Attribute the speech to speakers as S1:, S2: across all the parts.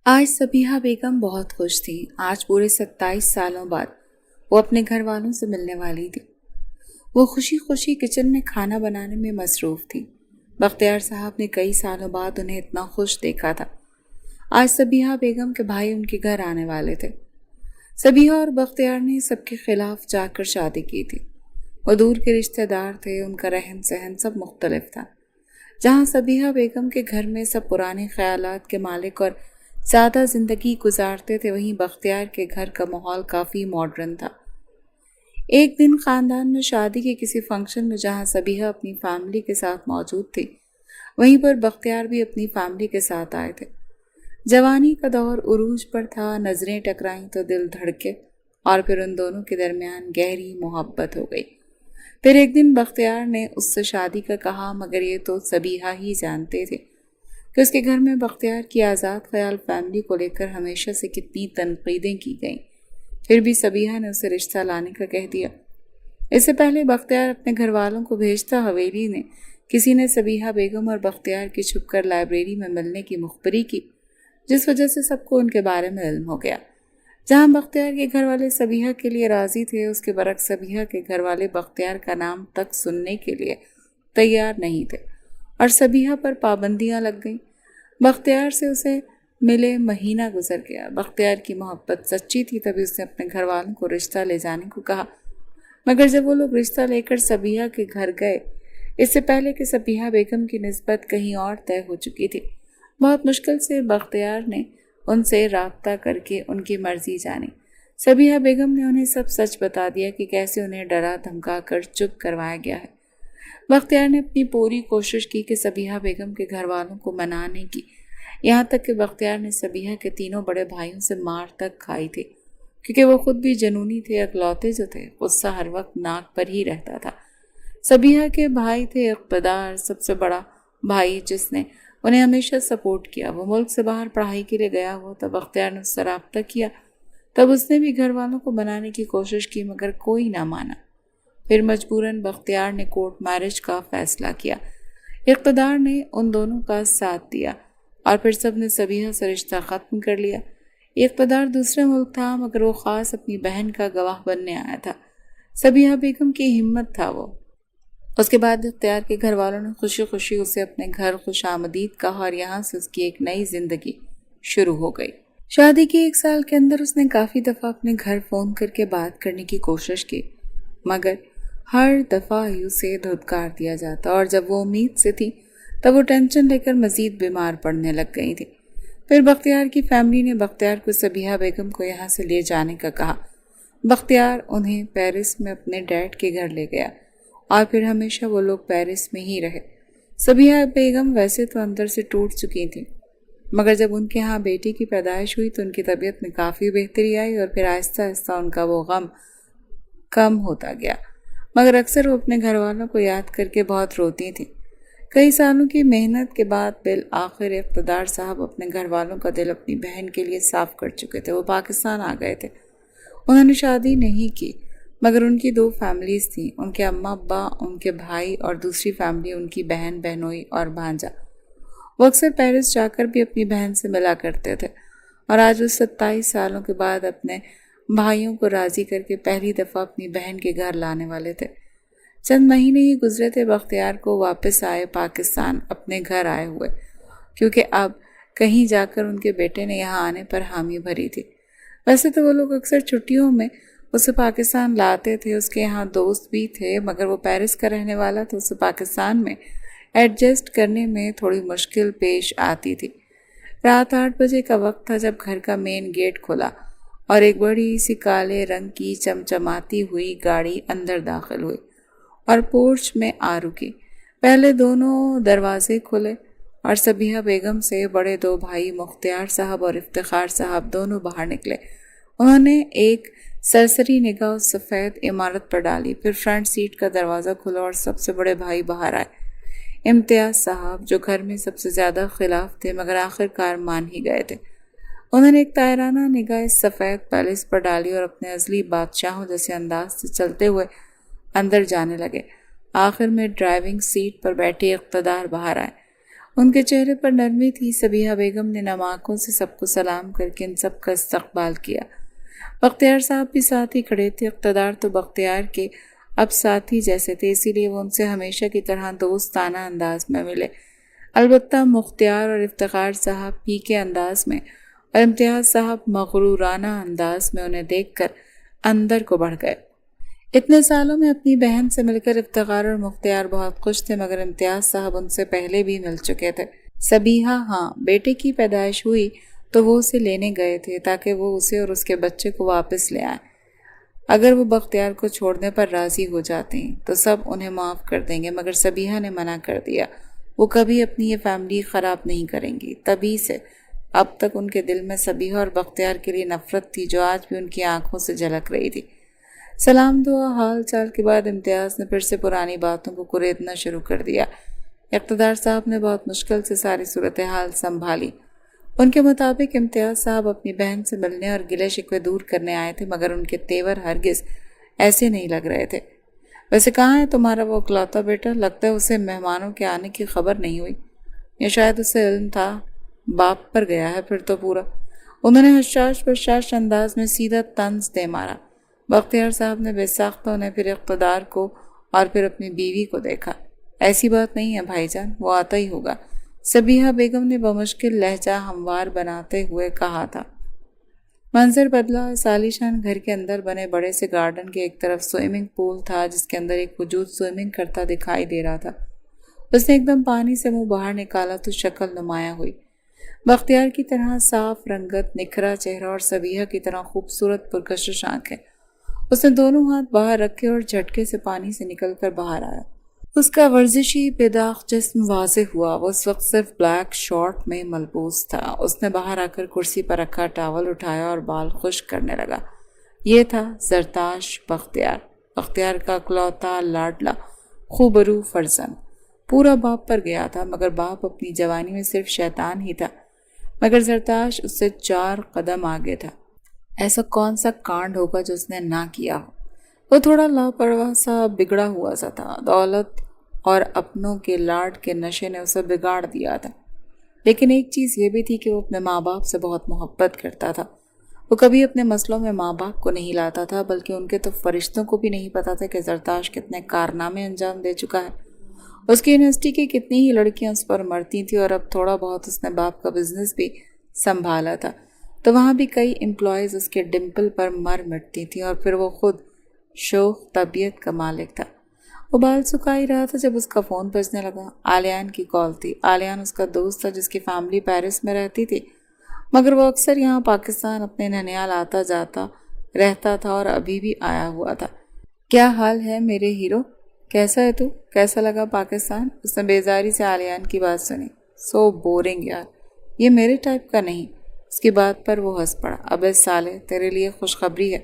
S1: آج سبیحہ بیگم بہت خوش تھی۔ آج پورے 27 سالوں بعد وہ اپنے گھر والوں سے ملنے والی تھی۔ وہ خوشی خوشی کچن میں کھانا بنانے میں مصروف تھی۔ بختیار صاحب نے کئی سالوں بعد انہیں اتنا خوش دیکھا تھا۔ آج سبیحہ بیگم کے بھائی ان کے گھر آنے والے تھے۔ سبیحہ اور بختیار نے سب کے خلاف جا کر شادی کی تھی۔ وہ دور کے رشتہ دار تھے، ان کا رہن سہن سب مختلف تھا۔ جہاں سبیحہ بیگم کے گھر میں سب پرانے خیالات کے مالک اور سادہ زندگی گزارتے تھے، وہیں بختیار کے گھر کا ماحول کافی ماڈرن تھا۔ ایک دن خاندان میں شادی کے کسی فنکشن میں جہاں سبیحہ اپنی فیملی کے ساتھ موجود تھی، وہیں پر بختیار بھی اپنی فیملی کے ساتھ آئے تھے۔ جوانی کا دور عروج پر تھا، نظریں ٹکرائیں تو دل دھڑکے اور پھر ان دونوں کے درمیان گہری محبت ہو گئی۔ پھر ایک دن بختیار نے اس سے شادی کا کہا، مگر یہ تو سبیحہ ہی جانتے تھے کہ اس کے گھر میں بختیار کی آزاد خیال فیملی کو لے کر ہمیشہ سے کتنی تنقیدیں کی گئیں۔ پھر بھی سبیحہ نے اسے رشتہ لانے کا کہہ دیا۔ اس سے پہلے بختیار اپنے گھر والوں کو بھیجتا، حویلی نے کسی نے سبیحہ بیگم اور بختیار کی چھپ کر لائبریری میں ملنے کی مخبری کی، جس وجہ سے سب کو ان کے بارے میں علم ہو گیا۔ جہاں بختیار کے گھر والے سبیحہ کے لیے راضی تھے، اس کے برعکس سبیحہ کے گھر والے بختیار کا نام تک سننے کے لیے تیار نہیں تھے اور سبیحہ پر پابندیاں لگ گئیں۔ بختیار سے اسے ملے مہینہ گزر گیا۔ بختیار کی محبت سچی تھی، تبھی اس نے اپنے گھر والوں کو رشتہ لے جانے کو کہا، مگر جب وہ لوگ رشتہ لے کر سبیحہ کے گھر گئے، اس سے پہلے کہ سبیحہ بیگم کی نسبت کہیں اور طے ہو چکی تھی، بہت مشکل سے بختیار نے ان سے رابطہ کر کے ان کی مرضی جانی۔ سبیحہ بیگم نے انہیں سب سچ بتا دیا کہ کیسے انہیں ڈرا دھمکا کر چپ کروایا گیا ہے۔ بختیار نے اپنی پوری کوشش کی کہ سبیحہ بیگم کے گھر والوں کو منانے کی، یہاں تک کہ بختیار نے سبیحہ کے تینوں بڑے بھائیوں سے مار تک کھائی تھی، کیونکہ وہ خود بھی جنونی تھے۔ اکلوتے جو تھے، غصہ ہر وقت ناک پر ہی رہتا تھا۔ سبیحہ کے بھائی تھے اقتدار، سب سے بڑا بھائی جس نے انہیں ہمیشہ سپورٹ کیا۔ وہ ملک سے باہر پڑھائی کے لیے گیا ہوا تب بختیار نے اس سے رابطہ کیا، تب اس نے بھی گھر والوں کو منانے کی کوشش کی، مگر کوئی نہ مانا۔ پھر مجبوراً بختیار نے کورٹ میرج کا فیصلہ کیا۔ اقتدار نے ان دونوں کا ساتھ دیا اور پھر سب نے سبیحہ سے رشتہ ختم کر لیا۔ اقتدار دوسرے ملک تھا، مگر وہ خاص اپنی بہن کا گواہ بننے آیا تھا۔ سبیحہ بیگم کی ہمت تھا وہ۔ اس کے بعد اختیار کے گھر والوں نے خوشی خوشی اسے اپنے گھر خوش آمدید کہا اور یہاں سے اس کی ایک نئی زندگی شروع ہو گئی۔ شادی کے 1 سال کے اندر اس نے کافی دفعہ اپنے گھر فون کر کے بات کرنے کی کوشش کی، مگر ہر دفعہ ہی اسے دھتکار دیا جاتا، اور جب وہ امید سے تھی تب وہ ٹینشن لے کر مزید بیمار پڑنے لگ گئی تھی۔ پھر بختیار کی فیملی نے بختیار کو سبیحہ بیگم کو یہاں سے لے جانے کا کہا۔ بختیار انہیں پیرس میں اپنے ڈیڈ کے گھر لے گیا اور پھر ہمیشہ وہ لوگ پیرس میں ہی رہے۔ سبیحہ بیگم ویسے تو اندر سے ٹوٹ چکی تھی، مگر جب ان کے ہاں بیٹی کی پیدائش ہوئی تو ان کی طبیعت میں کافی بہتری آئی اور پھر آہستہ آہستہ ان کا وہ غم کم ہوتا گیا، مگر اکثر وہ اپنے گھر والوں کو یاد کر کے بہت روتی تھی۔ کئی سالوں کی محنت کے بعد بالآخر اقتدار صاحب اپنے گھر والوں کا دل اپنی بہن کے لیے صاف کر چکے تھے۔ وہ پاکستان آ گئے تھے۔ انہوں نے شادی نہیں کی، مگر ان کی 2 فیملیز تھیں، ان کے اماں ابا، ان کے بھائی اور دوسری فیملی ان کی بہن بہنوئی اور بھانجا۔ وہ اکثر پیرس جا کر بھی اپنی بہن سے ملا کرتے تھے اور آج وہ 27 سالوں کے بعد اپنے بھائیوں کو راضی کر کے پہلی دفعہ اپنی بہن کے گھر لانے والے تھے۔ چند مہینے ہی گزرے تھے بختیار کو واپس آئے پاکستان اپنے گھر آئے ہوئے، کیونکہ اب کہیں جا کر ان کے بیٹے نے یہاں آنے پر حامی بھری تھی۔ ویسے تو وہ لوگ اکثر چھٹیوں میں اسے پاکستان لاتے تھے، اس کے یہاں دوست بھی تھے، مگر وہ پیرس کا رہنے والا تھا، اسے پاکستان میں ایڈجسٹ کرنے میں تھوڑی مشکل پیش آتی تھی۔ رات 8 بجے کا وقت تھا جب گھر کا مین گیٹ کھلا اور ایک بڑی سی کالے رنگ کی چمچماتی ہوئی گاڑی اندر داخل ہوئی اور پورچ میں آ رکی۔ پہلے دونوں دروازے کھلے اور سبیحہ بیگم سے بڑے 2 بھائی مختیار صاحب اور افتخار صاحب دونوں باہر نکلے۔ انہوں نے ایک سرسری نگاہ اس سفید عمارت پر ڈالی، پھر فرنٹ سیٹ کا دروازہ کھلا اور سب سے بڑے بھائی باہر آئے، امتیاز صاحب، جو گھر میں سب سے زیادہ خلاف تھے مگر آخر کار مان ہی گئے تھے۔ انہوں نے ایک طائرانہ نگاہ اس سفید پیلس پر ڈالی اور اپنے ازلی بادشاہوں جیسے انداز سے چلتے ہوئے اندر جانے لگے۔ آخر میں ڈرائیونگ سیٹ پر بیٹھے اقتدار باہر آئے۔ ان کے چہرے پر نرمی تھی۔ سبیحہ بیگم نے نم آنکھوں سے سب کو سلام کر کے ان سب کا استقبال کیا۔ بختیار صاحب بھی ساتھ ہی کھڑے تھے۔ اقتدار تو بختیار کے اب ساتھی جیسے تھے، اسی لیے وہ ان سے ہمیشہ کی طرح دوستانہ انداز میں ملے۔ البتہ مختار اور افتخار صاحب پی کے انداز میں اور امتیاز صاحب مغرورانہ انداز میں انہیں دیکھ کر اندر کو بڑھ گئے۔ اتنے سالوں میں اپنی بہن سے مل کر افتخار اور مختار بہت خوش تھے، مگر امتیاز صاحب ان سے پہلے بھی مل چکے تھے۔ سبیحہ ہاں، بیٹے کی پیدائش ہوئی تو وہ اسے لینے گئے تھے تاکہ وہ اسے اور اس کے بچے کو واپس لے آئیں۔ اگر وہ بختیار کو چھوڑنے پر راضی ہو جاتے ہیں تو سب انہیں معاف کر دیں گے، مگر سبیحہ نے منع کر دیا۔ وہ کبھی اپنی یہ فیملی خراب نہیں کریں گی۔ تبھی سے اب تک ان کے دل میں سبیحہ اور بختیار کے لیے نفرت تھی، جو آج بھی ان کی آنکھوں سے جھلک رہی تھی۔ سلام دعا حال چال کے بعد امتیاز نے پھر سے پرانی باتوں کو کریدنا شروع کر دیا۔ اقتدار صاحب نے بہت مشکل سے ساری صورتحال سنبھالی۔ ان کے مطابق امتیاز صاحب اپنی بہن سے ملنے اور گلے شکوے دور کرنے آئے تھے، مگر ان کے تیور ہرگز ایسے نہیں لگ رہے تھے۔ ویسے کہاں ہے تمہارا وہ اکلوتا بیٹا؟ لگتا ہے اسے مہمانوں کے آنے کی خبر نہیں ہوئی، یا شاید اسے علم تھا، باپ پر گیا ہے پھر تو پورا۔ انہوں نے حشاش بشاش انداز میں سیدھا طنز دے مارا۔ بختیار صاحب نے بے ساختہ انہیں پھر اقتدار کو اور پھر اپنی بیوی کو دیکھا۔ ایسی بات نہیں ہے بھائی جان، وہ آتا ہی ہوگا، سبیحہ بیگم نے بمشکل لہجہ ہموار بناتے ہوئے کہا تھا۔ منظر بدلا۔ اس عالیشان گھر کے اندر بنے بڑے سے گارڈن کے ایک طرف سوئمنگ پول تھا، جس کے اندر ایک وجود سوئمنگ کرتا دکھائی دے رہا تھا۔ اس نے ایک دم پانی سے منہ باہر نکالا تو شکل نمایاں ہوئی۔ بختیار کی طرح صاف رنگت، نکھرا چہرہ اور سبیحہ کی طرح خوبصورت پرکشش آنکھیں۔ اس نے دونوں ہاتھ باہر رکھے اور جھٹکے سے پانی سے نکل کر باہر آیا۔ اس کا ورزشی بے داغ جسم واضح ہوا۔ وہ اس وقت صرف بلیک شارٹ میں ملبوس تھا۔ اس نے باہر آ کر کرسی پر رکھا ٹاول اٹھایا اور بال خشک کرنے لگا۔ یہ تھا زرتاش بختیار، بختیار کا اکلوتا لاڈلا خوبرو فرزند۔ پورا باپ پر گیا تھا، مگر باپ اپنی جوانی میں صرف شیطان ہی تھا، مگر زرتاش اس سے 4 قدم آگے تھا۔ ایسا کون سا کانڈ ہوگا جو اس نے نہ کیا ہو؟ وہ تھوڑا لاپرواہ سا بگڑا ہوا سا تھا۔ دولت اور اپنوں کے لاڈ کے نشے نے اسے بگاڑ دیا تھا۔ لیکن ایک چیز یہ بھی تھی کہ وہ اپنے ماں باپ سے بہت محبت کرتا تھا۔ وہ کبھی اپنے مسئلوں میں ماں باپ کو نہیں لاتا تھا، بلکہ ان کے تو فرشتوں کو بھی نہیں پتا تھا کہ زرتاش کتنے کارنامے انجام دے چکا ہے۔ اس کی یونیورسٹی کی کتنی ہی لڑکیاں اس پر مرتی تھیں، اور اب تھوڑا بہت اس نے باپ کا بزنس بھی سنبھالا تھا، تو وہاں بھی کئی امپلائیز اس کے ڈمپل پر مر مٹتی تھیں، اور پھر وہ خود شوخ طبیعت کا مالک تھا۔ وہ بال سکھا ہی رہا تھا جب اس کا فون بجنے لگا۔ آلیان کی کال تھی۔ آلیان اس کا دوست تھا جس کی فیملی پیرس میں رہتی تھی، مگر وہ اکثر یہاں پاکستان اپنے ننیال آتا جاتا رہتا تھا اور ابھی بھی آیا ہوا تھا۔ کیا حال ہے میرے ہیرو؟ کیسا ہے تو؟ کیسا لگا پاکستان؟ اس نے بیزاری سے آلیان کی بات سنی۔ سو بورنگ یار، یہ میرے ٹائپ کا نہیں۔ اس کی بات پر وہ ہنس پڑا۔ ابے سالے، تیرے لیے خوشخبری ہے،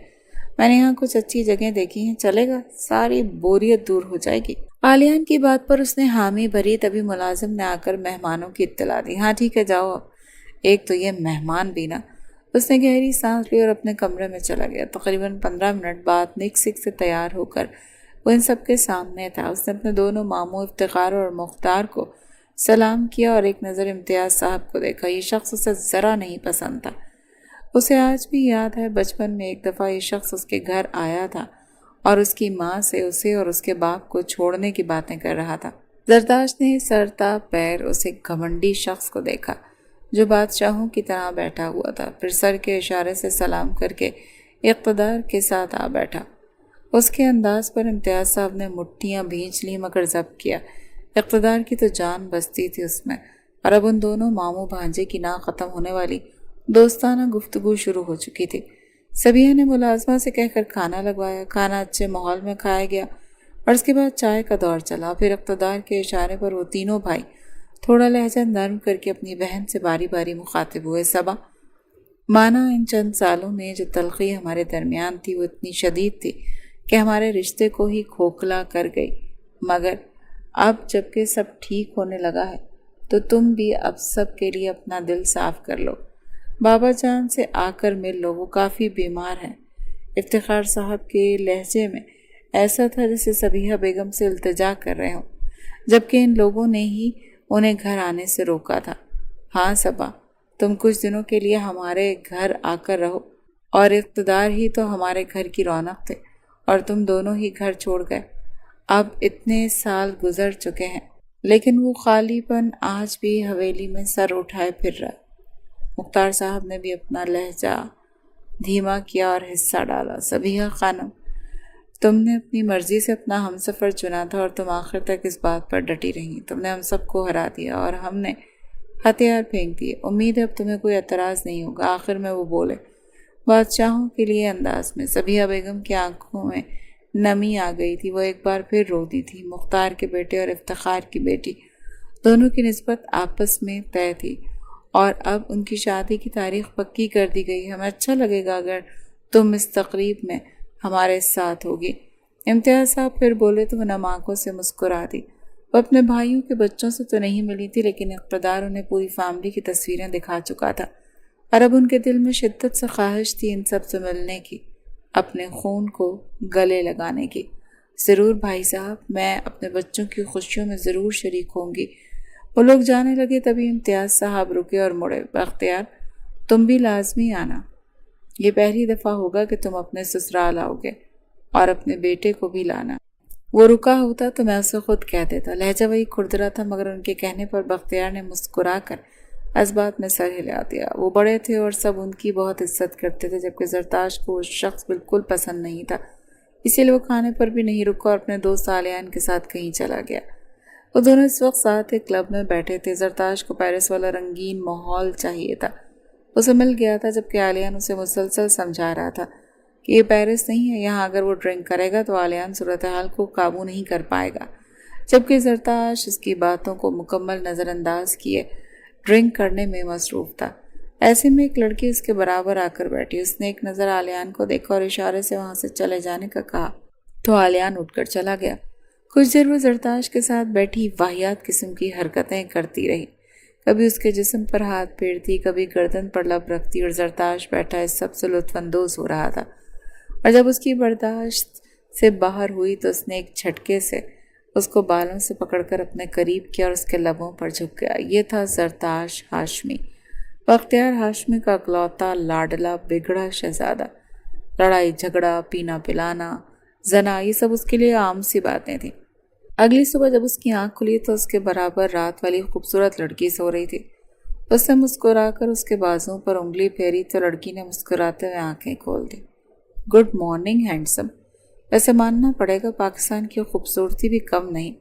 S1: میں نے یہاں کچھ اچھی جگہیں دیکھی ہیں، چلے گا؟ ساری بوریت دور ہو جائے گی۔ آلیان کی بات پر اس نے حامی بھری، تبھی ملازم نے آ کر مہمانوں کی اطلاع دی۔ ہاں ٹھیک ہے، جاؤ اب۔ ایک تو یہ مہمان بھی نا۔ اس نے گہری سانس لی اور اپنے کمرے میں چلا گیا۔ تقریباً 15 منٹ بعد نک سک سے تیار ہو کر وہ ان سب کے سامنے تھا۔ اس نے اپنے دونوں ماموں افتخار اور مختار کو سلام کیا اور ایک نظر امتیاز صاحب کو دیکھا۔ یہ شخص اسے ذرا نہیں پسند تھا۔ اسے آج بھی یاد ہے بچپن میں ایک دفعہ یہ شخص اس کے گھر آیا تھا اور اس کی ماں سے اسے اور اس کے باپ کو چھوڑنے کی باتیں کر رہا تھا۔ زرتاش نے سرتا پیر اس ایک گھمنڈی شخص کو دیکھا جو بادشاہوں کی طرح بیٹھا ہوا تھا، پھر سر کے اشارے سے سلام کر کے اقتدار کے ساتھ آ بیٹھا۔ اس کے انداز پر امتیاز صاحب نے مٹھیاں بھینچ لی مگر ضبط کیا۔ اقتدار کی تو جان بستی تھی اس میں، اور اب ان دونوں ماموں بھانجے کی نہ ختم ہونے والی دوستانہ گفتگو شروع ہو چکی تھی۔ سبیحہ نے ملازمہ سے کہہ کر کھانا لگوایا۔ کھانا اچھے ماحول میں کھایا گیا اور اس کے بعد چائے کا دور چلا۔ پھر اقتدار کے اشارے پر وہ تینوں بھائی تھوڑا لہجہ نرم کر کے اپنی بہن سے باری باری مخاطب ہوئے۔ صبا، مانا ان چند سالوں میں جو تلخی ہمارے درمیان تھی وہ اتنی شدید تھی کہ ہمارے رشتے کو ہی کھوکھلا کر گئی، مگر اب جب کہ سب ٹھیک ہونے لگا ہے تو تم بھی اب سب کے لیے اپنا دل صاف کر لو۔ بابا جان سے آ کر مل لو، وہ کافی بیمار ہیں۔ افتخار صاحب کے لہجے میں ایسا تھا جیسے سبیحہ بیگم سے التجا کر رہے ہوں، جبکہ ان لوگوں نے ہی انہیں گھر آنے سے روکا تھا۔ ہاں صبا، تم کچھ دنوں کے لیے ہمارے گھر آ کر رہو، اور اقتدار ہی تو ہمارے گھر کی رونق تھے، اور تم دونوں ہی گھر چھوڑ گئے۔ اب اتنے سال گزر چکے ہیں، لیکن وہ خالی پن آج بھی حویلی میں سر اٹھائے پھر رہا۔ مختار صاحب نے بھی اپنا لہجہ دھیما کیا اور حصہ ڈالا۔ صبیحہ خانم، تم نے اپنی مرضی سے اپنا ہم سفر چنا تھا، اور تم آخر تک اس بات پر ڈٹی رہی۔ تم نے ہم سب کو ہرا دیا اور ہم نے ہتھیار پھینک دیے۔ امید ہے اب تمہیں کوئی اعتراض نہیں ہوگا۔ آخر میں وہ بولے، بادشاہوں کے لیے انداز میں۔ صبیحہ بیگم کی آنکھوں میں نمی آ گئی تھی۔ وہ ایک بار پھر رو دی تھی۔ مختار کے بیٹے اور افتخار کی بیٹی دونوں کی نسبت آپس میں طے تھی، اور اب ان کی شادی کی تاریخ پکی کر دی گئی۔ ہمیں اچھا لگے گا اگر تم اس تقریب میں ہمارے ساتھ ہوگی۔ امتیاز صاحب پھر بولے تو وہ نم آنکھوں سے مسکرا دی۔ وہ اپنے بھائیوں کے بچوں سے تو نہیں ملی تھی، لیکن اقتدار انہیں پوری فیملی کی تصویریں دکھا چکا تھا، اور اب ان کے دل میں شدت سے خواہش تھی ان سب سے ملنے کی، اپنے خون کو گلے لگانے کی۔ ضرور بھائی صاحب، میں اپنے بچوں کی خوشیوں میں ضرور شریک ہوں گی۔ وہ لوگ جانے لگے، تبھی امتیاز صاحب رکے اور مڑے۔ بختیار، تم بھی لازمی آنا۔ یہ پہلی دفعہ ہوگا کہ تم اپنے سسرال آؤ گے، اور اپنے بیٹے کو بھی لانا۔ وہ رکا ہوتا تو میں اسے خود کہہ دیتا۔ لہجہ وہی کھردرا تھا، مگر ان کے کہنے پر بختیار نے مسکرا کر اس بات میں سر ہلا دیا۔ وہ بڑے تھے اور سب ان کی بہت عزت کرتے تھے، جبکہ زرتاش کو وہ شخص بالکل پسند نہیں تھا، اسی لیے وہ کھانے پر بھی نہیں رکا اور اپنے دوست آلیان کے ساتھ کہیں چلا گیا۔ وہ دونوں اس وقت ساتھ ایک کلب میں بیٹھے تھے۔ زرتاش کو پیرس والا رنگین ماحول چاہیے تھا، اسے مل گیا تھا، جبکہ آلیان اسے مسلسل سمجھا رہا تھا کہ یہ پیرس نہیں ہے، یہاں اگر وہ ڈرنک کرے گا تو آلیان صورتحال کو قابو نہیں کر پائے گا، جبکہ زرتاش اس کی باتوں کو مکمل نظر انداز کیے ڈرنک کرنے میں مصروف تھا۔ ایسے میں ایک لڑکی اس کے برابر آ کر بیٹھی۔ اس نے ایک نظر آلیان کو دیکھا اور اشارے سے وہاں سے چلے جانے کا کہا تو آلیان اٹھ کر چلا گیا۔ کچھ دیر وہ زرتاش کے ساتھ بیٹھی واہیات قسم کی حرکتیں کرتی رہی، کبھی اس کے جسم پر ہاتھ پھیرتی، کبھی گردن پر لب رکھتی، اور زرتاش بیٹھا اس سب سے لطف اندوز ہو رہا تھا۔ اور جب اس کی برداشت سے باہر ہوئی تو اس نے ایک جھٹکے سے اس کو بالوں سے پکڑ کر اپنے قریب کیا اور اس کے لبوں پر جھک گیا۔ یہ تھا زرتاش ہاشمی، بختیار ہاشمی کا اکلوتا لاڈلا بگڑا شہزادہ۔ لڑائی جھگڑا، پینا پلانا، زنا، یہ سب اس کے لیے عام سی باتیں تھیں۔ اگلی صبح جب اس کی آنکھ کھلی تو اس کے برابر رات والی خوبصورت لڑکی سو رہی تھی۔ اس نے مسکرا کر اس کے بازوں پر انگلی پھیری تو لڑکی نے مسکراتے ہوئے آنکھیں کھول دی۔ گڈ مارننگ ہینڈسم، ویسے ماننا پڑے گا پاکستان کی خوبصورتی بھی کم نہیں۔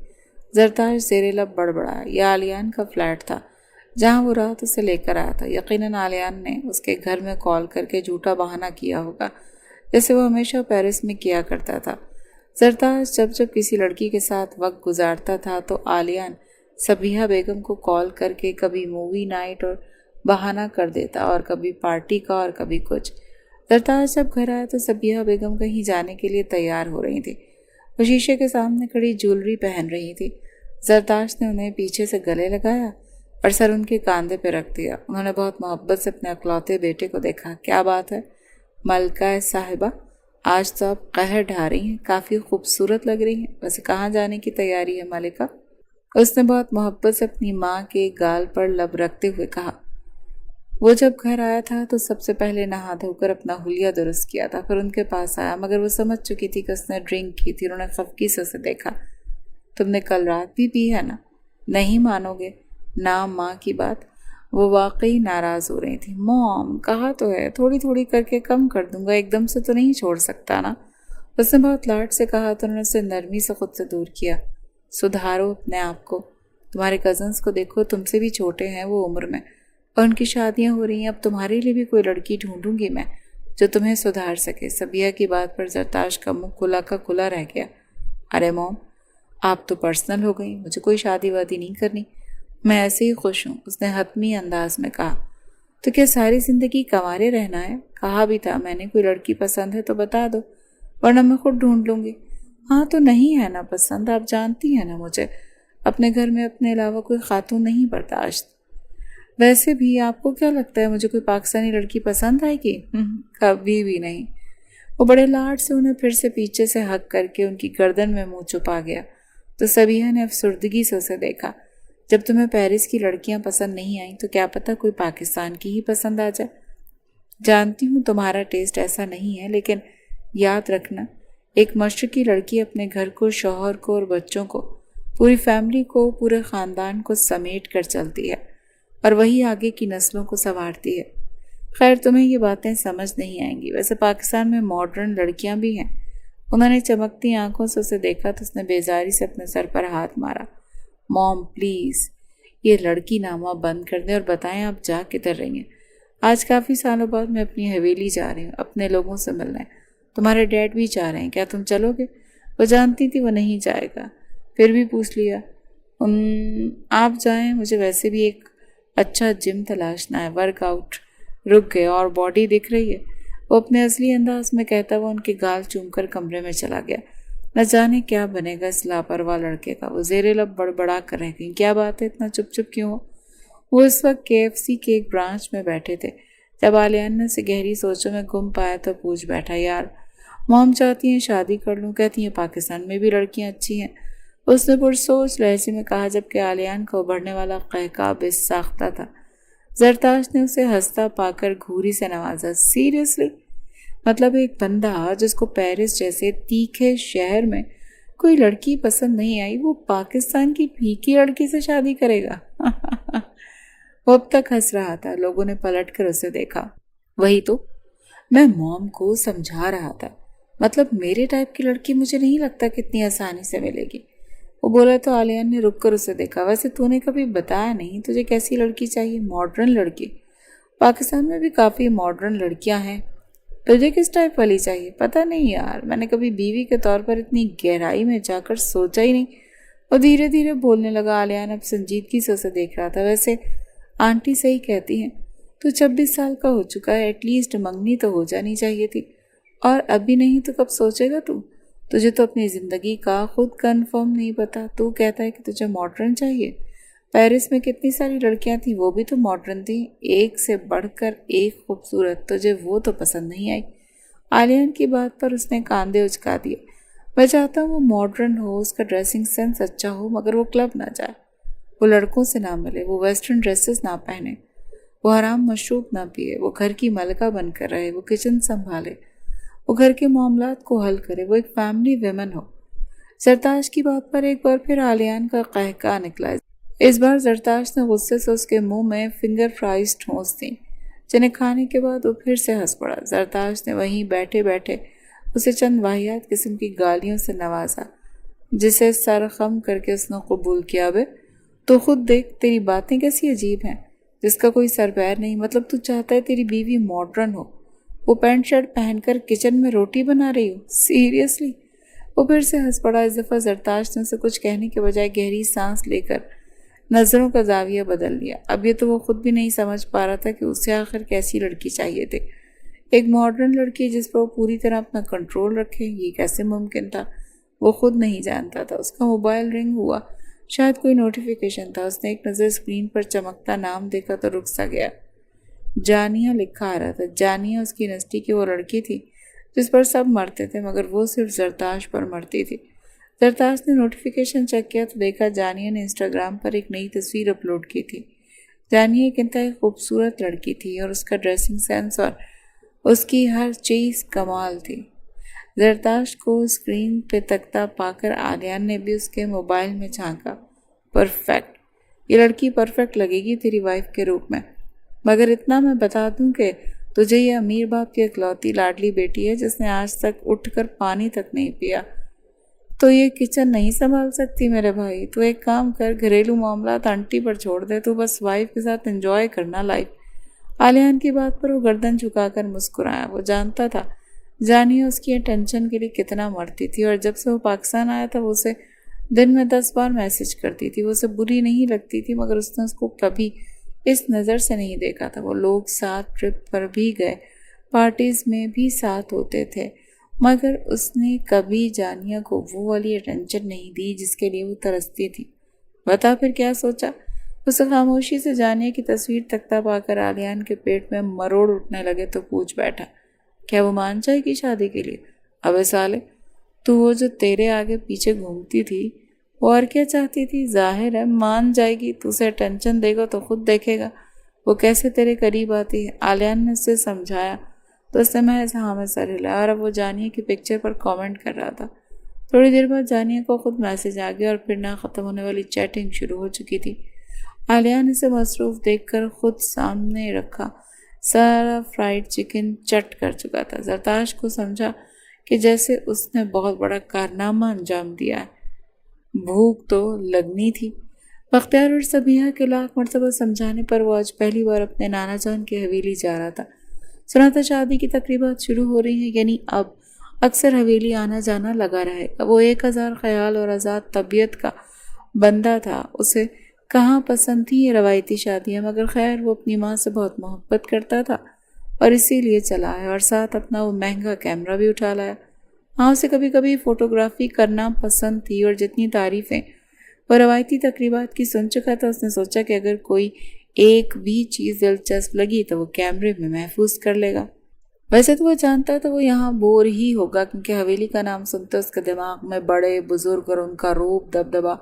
S1: زرتاش زیر لب بڑبڑا۔ یہ آلیان کا فلیٹ تھا جہاں وہ رات اسے لے کر آیا تھا۔ یقیناً آلیان نے اس کے گھر میں کال کر کے جھوٹا بہانہ کیا ہوگا، جیسے وہ ہمیشہ پیرس میں کیا کرتا تھا۔ زرتاش جب جب کسی لڑکی کے ساتھ وقت گزارتا تھا تو آلیان صبیحہ بیگم کو کال کر کے کبھی مووی نائٹ اور بہانہ کر دیتا، اور کبھی پارٹی کا اور کبھی کچھ۔ زرتاش جب گھر آیا تو صبیحہ بیگم کہیں جانے کے لیے تیار ہو رہی تھی۔ وہ شیشے کے سامنے کھڑی جیولری پہن رہی تھی۔ زرتاش نے انہیں پیچھے سے گلے لگایا اور سر ان کے کاندھے پہ رکھ دیا۔ انہوں نے بہت محبت سے اپنے اکلوتے بیٹے کو دیکھا۔ کیا بات ہے ملکہ صاحبہ، آج تو آپ قہر ڈھا رہی ہیں، کافی خوبصورت لگ رہی ہیں۔ ویسے کہاں جانے کی تیاری ہے ملکہ؟ اس نے بہت محبت سے اپنی ماں کے گال پر لب رکھتے ہوئے کہا۔ وہ جب گھر آیا تھا تو سب سے پہلے نہا دھو کر اپنا حلیہ درست کیا تھا، پھر ان کے پاس آیا، مگر وہ سمجھ چکی تھی کہ اس نے ڈرنک کی تھی۔ انہوں نے خفگی سے اسے دیکھا۔ تم نے کل رات بھی پی ہے نا؟ نہیں مانو گے نا ماں کی بات۔ وہ واقعی ناراض ہو رہی تھی۔ موم، کہا تو ہے تھوڑی تھوڑی کر کے کم کر دوں گا، ایک دم سے تو نہیں چھوڑ سکتا نا۔ اس نے بہت لاڈ سے کہا تو انہوں نے اسے نرمی سے خود سے دور کیا۔ سدھارو اپنے آپ کو، تمہارے کزنس کو دیکھو، تم سے بھی چھوٹے ہیں وہ عمر میں، اور ان کی شادیاں ہو رہی ہیں۔ اب تمہارے لیے بھی کوئی لڑکی ڈھونڈوں گی میں جو تمہیں سدھار سکے۔ صبیحہ کی بات پر زرتاش کا منہ کھلا کا کھلا رہ گیا۔ ارے موم، آپ تو پرسنل ہو گئی، مجھے کوئی شادی وادی نہیں کرنی، میں ایسے ہی خوش ہوں، اس نے حتمی انداز میں کہا۔ تو کیا ساری زندگی کنوارے رہنا ہے؟ کہا بھی تھا میں نے کوئی لڑکی پسند ہے تو بتا دو، ورنہ میں خود ڈھونڈ لوں گی۔ ہاں تو نہیں ہے نا پسند، آپ جانتی ہیں نا مجھے، اپنے گھر میں اپنے علاوہ کوئی خاتون نہیں برداشت۔ ویسے بھی آپ کو کیا لگتا ہے مجھے کوئی پاکستانی لڑکی پسند آئے گی؟ کبھی بھی نہیں۔ وہ بڑے لاڈ سے انہیں پھر سے پیچھے سے ہگ کر کے ان کی گردن میں منہ چھپا گیا تو صبیحہ نے افسردگی سے اسے دیکھا۔ جب تمہیں پیرس کی لڑکیاں پسند نہیں آئیں تو کیا پتہ کوئی پاکستان کی ہی پسند آ جائے۔ جانتی ہوں تمہارا ٹیسٹ ایسا نہیں ہے، لیکن یاد رکھنا ایک مشرقی لڑکی اپنے گھر کو، شوہر کو اور بچوں کو، پوری فیملی کو، پورے خاندان کو سمیٹ کر چلتی ہے اور وہی آگے کی نسلوں کو سنوارتی ہے۔ خیر تمہیں یہ باتیں سمجھ نہیں آئیں گی۔ ویسے پاکستان میں ماڈرن لڑکیاں بھی ہیں۔ انہوں نے چمکتی آنکھوں سے اسے دیکھا تو اس نے بیزاری سے اپنے سر پر ہاتھ مارا۔ موم پلیز یہ لڑکی نامہ بند کر دیں اور بتائیں آپ جا کدھر رہی ہیں۔ آج کافی سالوں بعد میں اپنی حویلی جا رہی ہوں اپنے لوگوں سے ملنے، تمہارے ڈیڈ بھی چاہ رہے ہیں، کیا تم چلو گے؟ وہ جانتی تھی وہ نہیں جائے گا، پھر بھی پوچھ لیا۔ آپ جائیں، مجھے ویسے بھی ایک اچھا جم تلاشنا ہے، ورک آؤٹ۔ رک گئے، اور باڈی دکھ رہی ہے؟ وہ اپنے اصلی انداز میں کہتا ہوا ان کے گال چوم کر کمرے میں چلا گیا۔ نہ جانے کیا بنے گا اس لاپرواہ لڑکے کا۔ وہ زیر لب بڑبڑا کر رہ گئی، کیا بات ہے اتنا چپ چپ کیوں ہو؟ وہ اس وقت KFC کے ایک برانچ میں بیٹھے تھے۔ جب آلیان نے اسے گہری سوچوں میں گم پایا تو پوچھ بیٹھا، یار موم چاہتی ہیں شادی کر لوں، کہتی ہیں پاکستان میں بھی لڑکیاں اچھی ہیں۔ اس نے پرسوچ لہجے میں کہا، جبکہ آلیان کو ابھرنے والا قہقہ بے ساختہ تھا۔ زرتاش نے اسے ہنستا پا کر گھوری سے نوازا، سیریسلی؟ مطلب ایک بندہ جس کو پیرس جیسے تیکھے شہر میں کوئی لڑکی پسند نہیں آئی، وہ پاکستان کی پھیکی لڑکی سے شادی کرے گا؟ وہ اب تک ہنس رہا تھا۔ لوگوں نے پلٹ کر اسے دیکھا۔ وہی تو میں موم کو سمجھا رہا تھا، مطلب میرے ٹائپ کی لڑکی مجھے نہیں لگتا کتنی آسانی سے ملے گی۔ وہ بولا تو آلیان نے رک کر اسے دیکھا، ویسے تو نے کبھی بتایا نہیں تجھے کیسی لڑکی چاہیے؟ ماڈرن لڑکی؟ پاکستان میں بھی کافی ماڈرن لڑکیاں ہیں، تجھے کس ٹائپ والی چاہیے؟ پتہ نہیں یار، میں نے کبھی بیوی کے طور پر اتنی گہرائی میں جا کر سوچا ہی نہیں۔ وہ دھیرے دھیرے بولنے لگا۔ آلیان اب سنجیدگی سے اسے دیکھ رہا تھا۔ ویسے آنٹی صحیح کہتی ہیں، تو 26 سال کا ہو چکا ہے، ایٹ لیسٹ منگنی تو ہو جانی چاہیے تھی، اور ابھی نہیں تو کب سوچے گا تو؟ تجھے تو اپنی زندگی کا خود کنفرم نہیں پتا، تو کہتا ہے کہ تجھے ماڈرن چاہیے۔ پیرس میں کتنی ساری لڑکیاں تھیں، وہ بھی تو ماڈرن تھیں، ایک سے بڑھ کر ایک خوبصورت، تجھے وہ تو پسند نہیں آئی؟ آلیان کی بات پر اس نے کاندھے اچکا دیے۔ میں چاہتا ہوں وہ ماڈرن ہو، اس کا ڈریسنگ سینس اچھا ہو، مگر وہ کلب نہ جائے، وہ لڑکوں سے نہ ملے، وہ ویسٹرن ڈریسز نہ پہنے، وہ حرام مشروب نہ پیے، وہ گھر کی ملکہ بن کر رہے، وہ کچن سنبھالے، وہ گھر کے معاملات کو حل کرے، وہ ایک فیملی ویمن ہو۔ زرتاش کی بات پر ایک بار پھر آلیان کا قہقہ نکلا۔ اس بار زرتاش نے غصے سے اس کے منہ میں فنگر فرائز ٹھونس دیں، جنہیں کھانے کے بعد وہ پھر سے ہنس پڑا۔ زرتاش نے وہیں بیٹھے بیٹھے اسے چند واہیات قسم کی گالیوں سے نوازا، جسے سر خم کر کے اس نے قبول کیا۔ بے تو خود دیکھ، تیری باتیں کیسی عجیب ہیں، جس کا کوئی سر پیر نہیں۔ مطلب تو چاہتا ہے تیری بیوی ماڈرن ہو، وہ پینٹ شرٹ پہن کر کچن میں روٹی بنا رہی ہو؟ سیریسلی؟ وہ پھر سے ہنس پڑا۔ اس دفعہ زرتاش نے اسے کچھ کہنے کے بجائے گہری سانس لے کر نظروں کا زاویہ بدل لیا۔ اب یہ تو وہ خود بھی نہیں سمجھ پا رہا تھا کہ اسے آخر کیسی لڑکی چاہیے تھی۔ ایک ماڈرن لڑکی جس پر وہ پوری طرح اپنا کنٹرول رکھے، یہ کیسے ممکن تھا؟ وہ خود نہیں جانتا تھا۔ اس کا موبائل رنگ ہوا، شاید کوئی نوٹیفیکیشن تھا۔ اس نے ایک نظر اسکرین پر چمکتا نام دیکھا تو رک سا گیا۔ جانیہ لکھا آ رہا تھا۔ جانیہ اس کی یونیورسٹی کی وہ لڑکی تھی جس پر سب مرتے تھے، مگر وہ صرف زرتاش پر مرتی تھی۔ زرتاش نے نوٹیفیکیشن چیک کیا تو دیکھا جانیہ نے انسٹاگرام پر ایک نئی تصویر اپلوڈ کی تھی۔ جانیہ ایک انتہائی خوبصورت لڑکی تھی اور اس کا ڈریسنگ سینس اور اس کی ہر چیز کمال تھی۔ زرتاش کو اسکرین پہ تکتا پا کر آلیان نے بھی اس کے موبائل میں جھانکا۔ پرفیکٹ، یہ لڑکی پرفیکٹ لگے گی تیری وائف کے روپ میں، مگر اتنا میں بتا دوں کہ تجھے یہ امیر باپ کی اکلوتی لاڈلی بیٹی ہے جس نے آج تک اٹھ کر پانی تک نہیں پیا۔ تو یہ کچن نہیں سنبھال سکتی میرے بھائی؟ تو ایک کام کر، گھریلو معاملات آنٹی پر چھوڑ دے، تو بس وائف کے ساتھ انجوائے کرنا لائف۔ آلیان کی بات پر وہ گردن جھکا کر مسکرایا۔ وہ جانتا تھا جانیہ اس کی اٹینشن کے لیے کتنا مرتی تھی، اور جب سے وہ پاکستان آیا تھا وہ اسے دن میں 10 بار میسج کرتی تھی۔ وہ اسے بری نہیں لگتی تھی، مگر اس نے اس کو کبھی اس نظر سے نہیں دیکھا تھا۔ وہ لوگ ساتھ ٹرپ پر بھی گئے، پارٹیز میں بھی ساتھ ہوتے تھے، مگر اس نے کبھی جانیہ کو وہ والی اٹینشن نہیں دی جس کے لیے وہ ترستی تھی۔ بتا پھر کیا سوچا؟ اسے خاموشی سے جانیہ کی تصویر تکتا پا کر آلیان کے پیٹ میں مروڑ اٹھنے لگے تو پوچھ بیٹھا، کیا وہ مان جائے گی شادی کے لیے؟ ابے سالے، تو وہ جو تیرے آگے پیچھے گھومتی تھی وہ اور کیا چاہتی تھی؟ ظاہر ہے مان جائے گی، تو اسے ٹینشن دے گا تو خود دیکھے گا وہ کیسے تیرے قریب آتی ہے۔ عالیان نے اسے سمجھایا تو اس نے محض ہاں میں سر ہلایا، اور اب وہ جانیہ کی پکچر پر کامنٹ کر رہا تھا۔ تھوڑی دیر بعد جانیہ کو خود میسج آ گیا اور پھر نہ ختم ہونے والی چیٹنگ شروع ہو چکی تھی۔ عالیان اسے مصروف دیکھ کر خود سامنے رکھا سارا فرائیڈ چکن چٹ کر چکا تھا۔ زرتاش کو سمجھا کہ جیسے اس نے بہت بڑا کارنامہ انجام دیا ہے۔ بھوک تو لگنی تھی۔ بختیار اور سبیہ کے لاکھ مرتبہ سمجھانے پر وہ آج پہلی بار اپنے نانا جان کی حویلی جا رہا تھا۔ سنا تھا شادی کی تقریبات شروع ہو رہی ہیں، یعنی اب اکثر حویلی آنا جانا لگا رہے گا۔ وہ 1000 خیال اور آزاد طبیعت کا بندہ تھا۔ اسے کہاں پسند تھی یہ روایتی شادیاں، مگر خیر وہ اپنی ماں سے بہت محبت کرتا تھا اور اسی لیے چلا ہے، اور ساتھ اپنا وہ مہنگا کیمرہ بھی اٹھا لایا۔ ہاں اسے کبھی کبھی فوٹوگرافی کرنا پسند تھی، اور جتنی تعریفیں وہ روایتی تقریبات کی سن چکا تھا، اس نے سوچا کہ اگر کوئی ایک بھی چیز دلچسپ لگی تو وہ کیمرے میں محفوظ کر لے گا۔ ویسے تو وہ جانتا تھا وہ یہاں بور ہی ہوگا، کیونکہ حویلی کا نام سنتے اس کے دماغ میں بڑے بزرگ اور ان کا روب دبدبا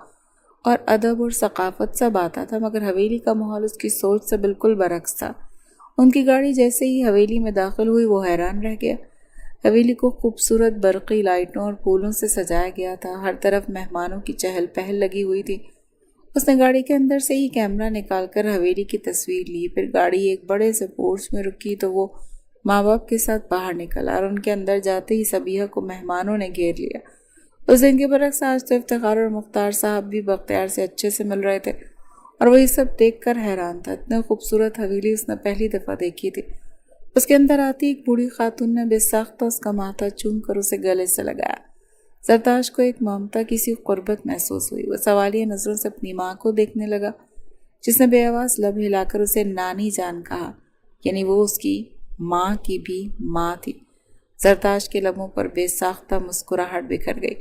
S1: اور ادب اور ثقافت سب آتا تھا، مگر حویلی کا ماحول اس کی سوچ سے بالکل برعکس تھا۔ ان کی گاڑی جیسے ہی حویلی میں داخل ہوئی وہ حیران رہ گیا۔ حویلی کو خوبصورت برقی لائٹوں اور پھولوں سے سجایا گیا تھا، ہر طرف مہمانوں کی چہل پہل لگی ہوئی تھی۔ اس نے گاڑی کے اندر سے ہی کیمرہ نکال کر حویلی کی تصویر لی، پھر گاڑی ایک بڑے سے پورچ میں رکی تو وہ ماں باپ کے ساتھ باہر نکلا، اور ان کے اندر جاتے ہی سبیہ کو مہمانوں نے گھیر لیا۔ اس دن کے برعکس آج تو افتخار اور مختار صاحب بھی بختیار سے اچھے سے مل رہے تھے، اور وہ یہ سب دیکھ کر حیران تھا۔ اتنے خوبصورت حویلی اس نے پہلی دفعہ دیکھی تھی۔ اس کے اندر آتی ایک بوڑھی خاتون نے بے ساختہ اس کا ماتھا چوم کر اسے گلے سے لگایا۔ زرتاش کو ایک ممتا کی سی قربت محسوس ہوئی۔ وہ سوالیہ نظروں سے اپنی ماں کو دیکھنے لگا، جس نے بے آواز لب ہلا کر اسے نانی جان کہا، یعنی وہ اس کی ماں کی بھی ماں تھی۔ زرتاش کے لبوں پر بے ساختہ مسکراہٹ بکھر گئی۔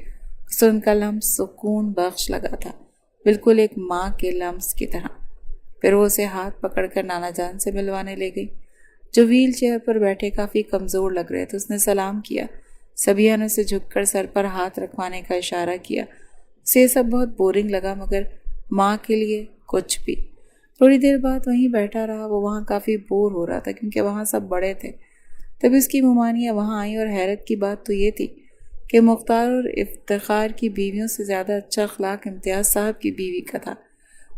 S1: اسے ان کا لمس سکون بخش لگا تھا، بالکل ایک ماں کے لمس کی طرح۔ پھر وہ اسے ہاتھ پکڑ کر نانا جان سے ملوانے لے گئی، جو ویل چیئر پر بیٹھے کافی کمزور لگ رہے تھے۔ اس نے سلام کیا۔ سبیہ نے اسے جھک کر سر پر ہاتھ رکھوانے کا اشارہ کیا۔ اسے یہ سب بہت بورنگ لگا، مگر ماں کے لیے کچھ بھی۔ تھوڑی دیر بعد وہیں بیٹھا رہا۔ وہ وہاں کافی بور ہو رہا تھا، کیونکہ وہاں سب بڑے تھے۔ تبھی اس کی ممانیہ وہاں آئی، اور حیرت کی بات تو یہ تھی کہ مختار اور افتخار کی بیویوں سے زیادہ اچھا اخلاق امتیاز صاحب کی بیوی کا تھا۔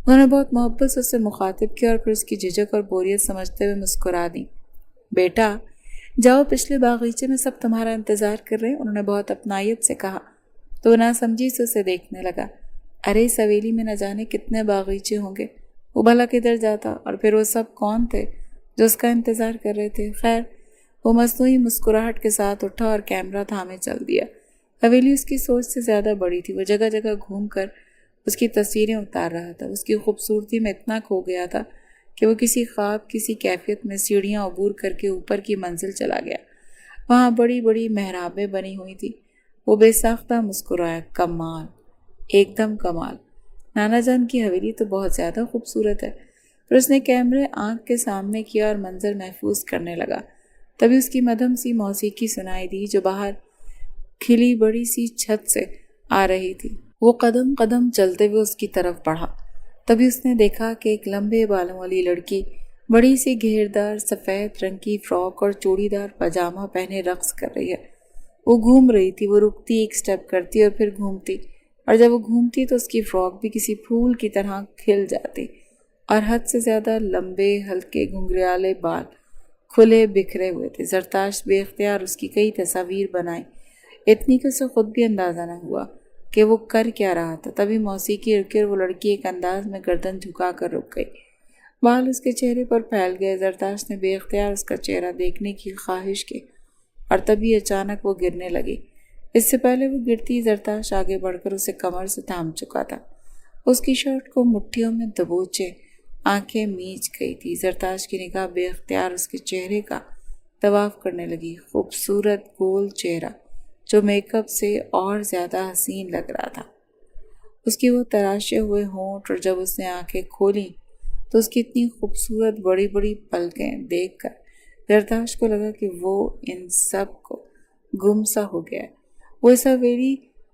S1: انہوں نے بہت محبت سے اسے مخاطب کیا، اور پھر اس کی جھجک اور بوریت سمجھتے ہوئے مسکرا دی۔ بیٹا جاؤ، پچھلے باغیچے میں سب تمہارا انتظار کر رہے ہیں، انہوں نے بہت اپنائیت سے کہا۔ تو نہ سمجھی سے اسے دیکھنے لگا۔ ارے اس حویلی میں نہ جانے کتنے باغیچے ہوں گے، وہ بھلا کدھر جاتا، اور پھر وہ سب کون تھے جو اس کا انتظار کر رہے تھے؟ خیر وہ مصنوعی مسکراہٹ کے ساتھ اٹھا اور کیمرہ تھامے چل دیا۔ حویلی اس کی سوچ سے زیادہ بڑی تھی۔ وہ جگہ جگہ گھوم کر اس کی تصویریں اتار رہا تھا۔ اس کی خوبصورتی میں اتنا کھو گیا تھا کہ وہ کسی خواب کسی کیفیت میں سیڑھیاں عبور کر کے اوپر کی منزل چلا گیا۔ وہاں بڑی بڑی محرابیں بنی ہوئی تھی۔ وہ بے ساختہ مسکرایا۔ کمال، ایک دم کمال، نانا جان کی حویلی تو بہت زیادہ خوبصورت ہے۔ پھر اس نے کیمرے آنکھ کے سامنے کیا اور منظر محفوظ کرنے لگا۔ تبھی اس کی مدھم سی موسیقی سنائی دی، جو باہر کھلی بڑی سی چھت سے آ رہی تھی۔ وہ قدم قدم چلتے ہوئے اس کی طرف بڑھا۔ تبھی اس نے دیکھا کہ ایک لمبے بالوں والی لڑکی بڑی سی گھیردار سفید رنگ کی فراک اور چوڑی دار پاجامہ پہنے رقص کر رہی ہے۔ وہ گھوم رہی تھی۔ وہ رکتی، ایک سٹیپ کرتی اور پھر گھومتی، اور جب وہ گھومتی تو اس کی فراک بھی کسی پھول کی طرح کھل جاتی، اور حد سے زیادہ لمبے ہلکے گھنگریالے بال کھلے بکھرے ہوئے تھے۔ زرتاش بے اختیار اس کی کئی تصاویر بنائیں، اتنی کہ اسے خود بھی اندازہ نہ ہوا کہ وہ کر کیا رہا تھا۔ تبھی موسیقی رکی اور وہ لڑکی ایک انداز میں گردن جھکا کر رک گئی۔ بال اس کے چہرے پر پھیل گئے۔ زرتاش نے بے اختیار اس کا چہرہ دیکھنے کی خواہش کی، اور تبھی اچانک وہ گرنے لگی۔ اس سے پہلے وہ گرتی، زرتاش آگے بڑھ کر اسے کمر سے تھام چکا تھا۔ اس کی شرٹ کو مٹھیوں میں دبوچے آنکھیں میچ گئی تھی۔ زرتاش کی نگاہ بے اختیار اس کے چہرے کا طواف کرنے لگی۔ خوبصورت گول چہرہ جو میک اپ سے اور زیادہ حسین لگ رہا تھا۔ اس کی وہ تراشے ہوئے ہونٹ، اور جب اس نے آنکھیں کھولیں تو اس کی اتنی خوبصورت بڑی بڑی پلکیں دیکھ کر زرتاش کو لگا کہ وہ ان سب کو گم سا ہو گیا ہے۔ وہ اس حویلی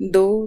S1: 2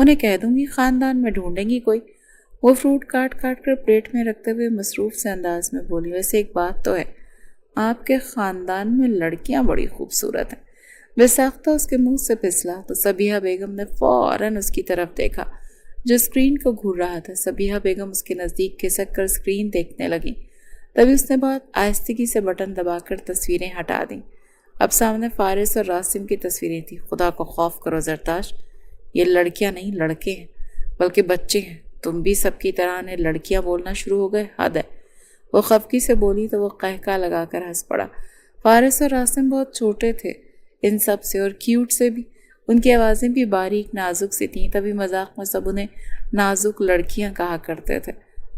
S1: انہیں کہہ دوں گی خاندان میں ڈھونڈیں گی کوئی۔ وہ فروٹ کاٹ کاٹ کر پلیٹ میں رکھتے ہوئے مصروف سے انداز میں بولی، ویسے ایک بات تو ہے، آپ کے خاندان میں لڑکیاں بڑی خوبصورت ہیں۔ بے ساختہ اس کے منہ سے پھسلا تو صبیحہ بیگم نے فوراً اس کی طرف دیکھا جو اسکرین کو گھور رہا تھا۔ صبیحہ بیگم اس کے نزدیک کھسک کر اسکرین دیکھنے لگی۔ تبھی اس نے بہت آہستگی سے بٹن دبا کر تصویریں ہٹا دیں۔ اب سامنے فارس اور راسم کی تصویریں تھیں۔ خدا کو خوف کرو زرتاش، یہ لڑکیاں نہیں لڑکے ہیں، بلکہ بچے ہیں۔ تم بھی سب کی طرح نے لڑکیاں بولنا شروع ہو گئے، حد ہے۔ وہ خفگی سے بولی تو وہ قہقہ لگا کر ہنس پڑا۔ فارس اور راسم بہت چھوٹے تھے ان سب سے اور کیوٹ سے بھی، ان کی آوازیں بھی باریک نازک سی تھیں، تبھی مذاق میں سب انہیں نازک لڑکیاں کہا کرتے تھے۔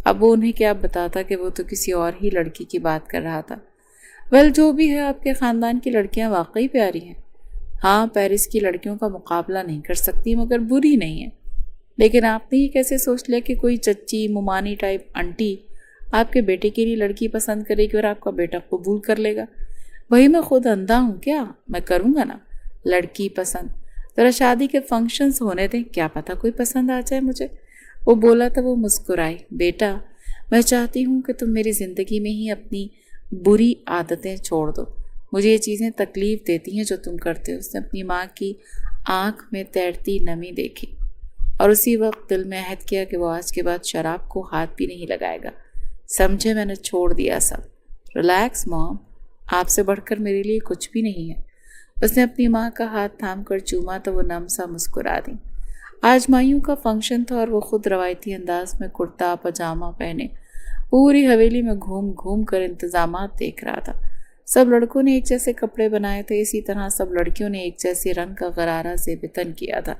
S1: اب وہ انہیں کیا بتاتا کہ وہ تو کسی اور ہی لڑکی کی بات کر رہا تھا۔ جو بھی ہے، آپ کے خاندان کی لڑکیاں واقعی پیاری ہیں۔ ہاں، پیرس کی لڑکیوں کا مقابلہ نہیں کر سکتی، مگر بری نہیں ہے۔ لیکن آپ نے یہ کیسے سوچ لیا کہ کوئی چچی ممانی ٹائپ انٹی آپ کے بیٹے کے لیے لڑکی پسند کرے گی اور آپ کا بیٹا قبول کر لے گا؟ وہی میں خود اندھا ہوں کیا؟ میں کروں گا نا لڑکی پسند، ذرا شادی کے فنکشنز ہونے دیں، کیا پتہ کوئی پسند آ جائے مجھے۔ وہ بولا تو وہ مسکرائی۔ بیٹا، میں چاہتی ہوں کہ تم میری زندگی میں ہی اپنی بری عادتیں چھوڑ دو، مجھے یہ چیزیں تکلیف دیتی ہیں جو تم کرتے ہو۔ اس نے اپنی ماں کی آنکھ میں تیرتی نمی دیکھی اور اسی وقت دل میں عہد کیا کہ وہ آج کے بعد شراب کو ہاتھ بھی نہیں لگائے گا۔ سمجھے، میں نے چھوڑ دیا سب۔ ریلیکس مام، آپ سے بڑھ کر میرے لیے کچھ بھی نہیں ہے۔ اس نے اپنی ماں کا ہاتھ تھام کر چوما تو وہ نم سا مسکرا دی۔ آج مائیوں کا فنکشن تھا اور وہ خود روایتی انداز میں کرتا پاجامہ پہنے پوری حویلی میں گھوم گھوم کر انتظامات دیکھ رہا تھا۔ سب لڑکوں نے ایک جیسے کپڑے بنائے تھے، اسی طرح سب لڑکیوں نے ایک جیسے رنگ کا غرارہ سے بتن کیا تھا۔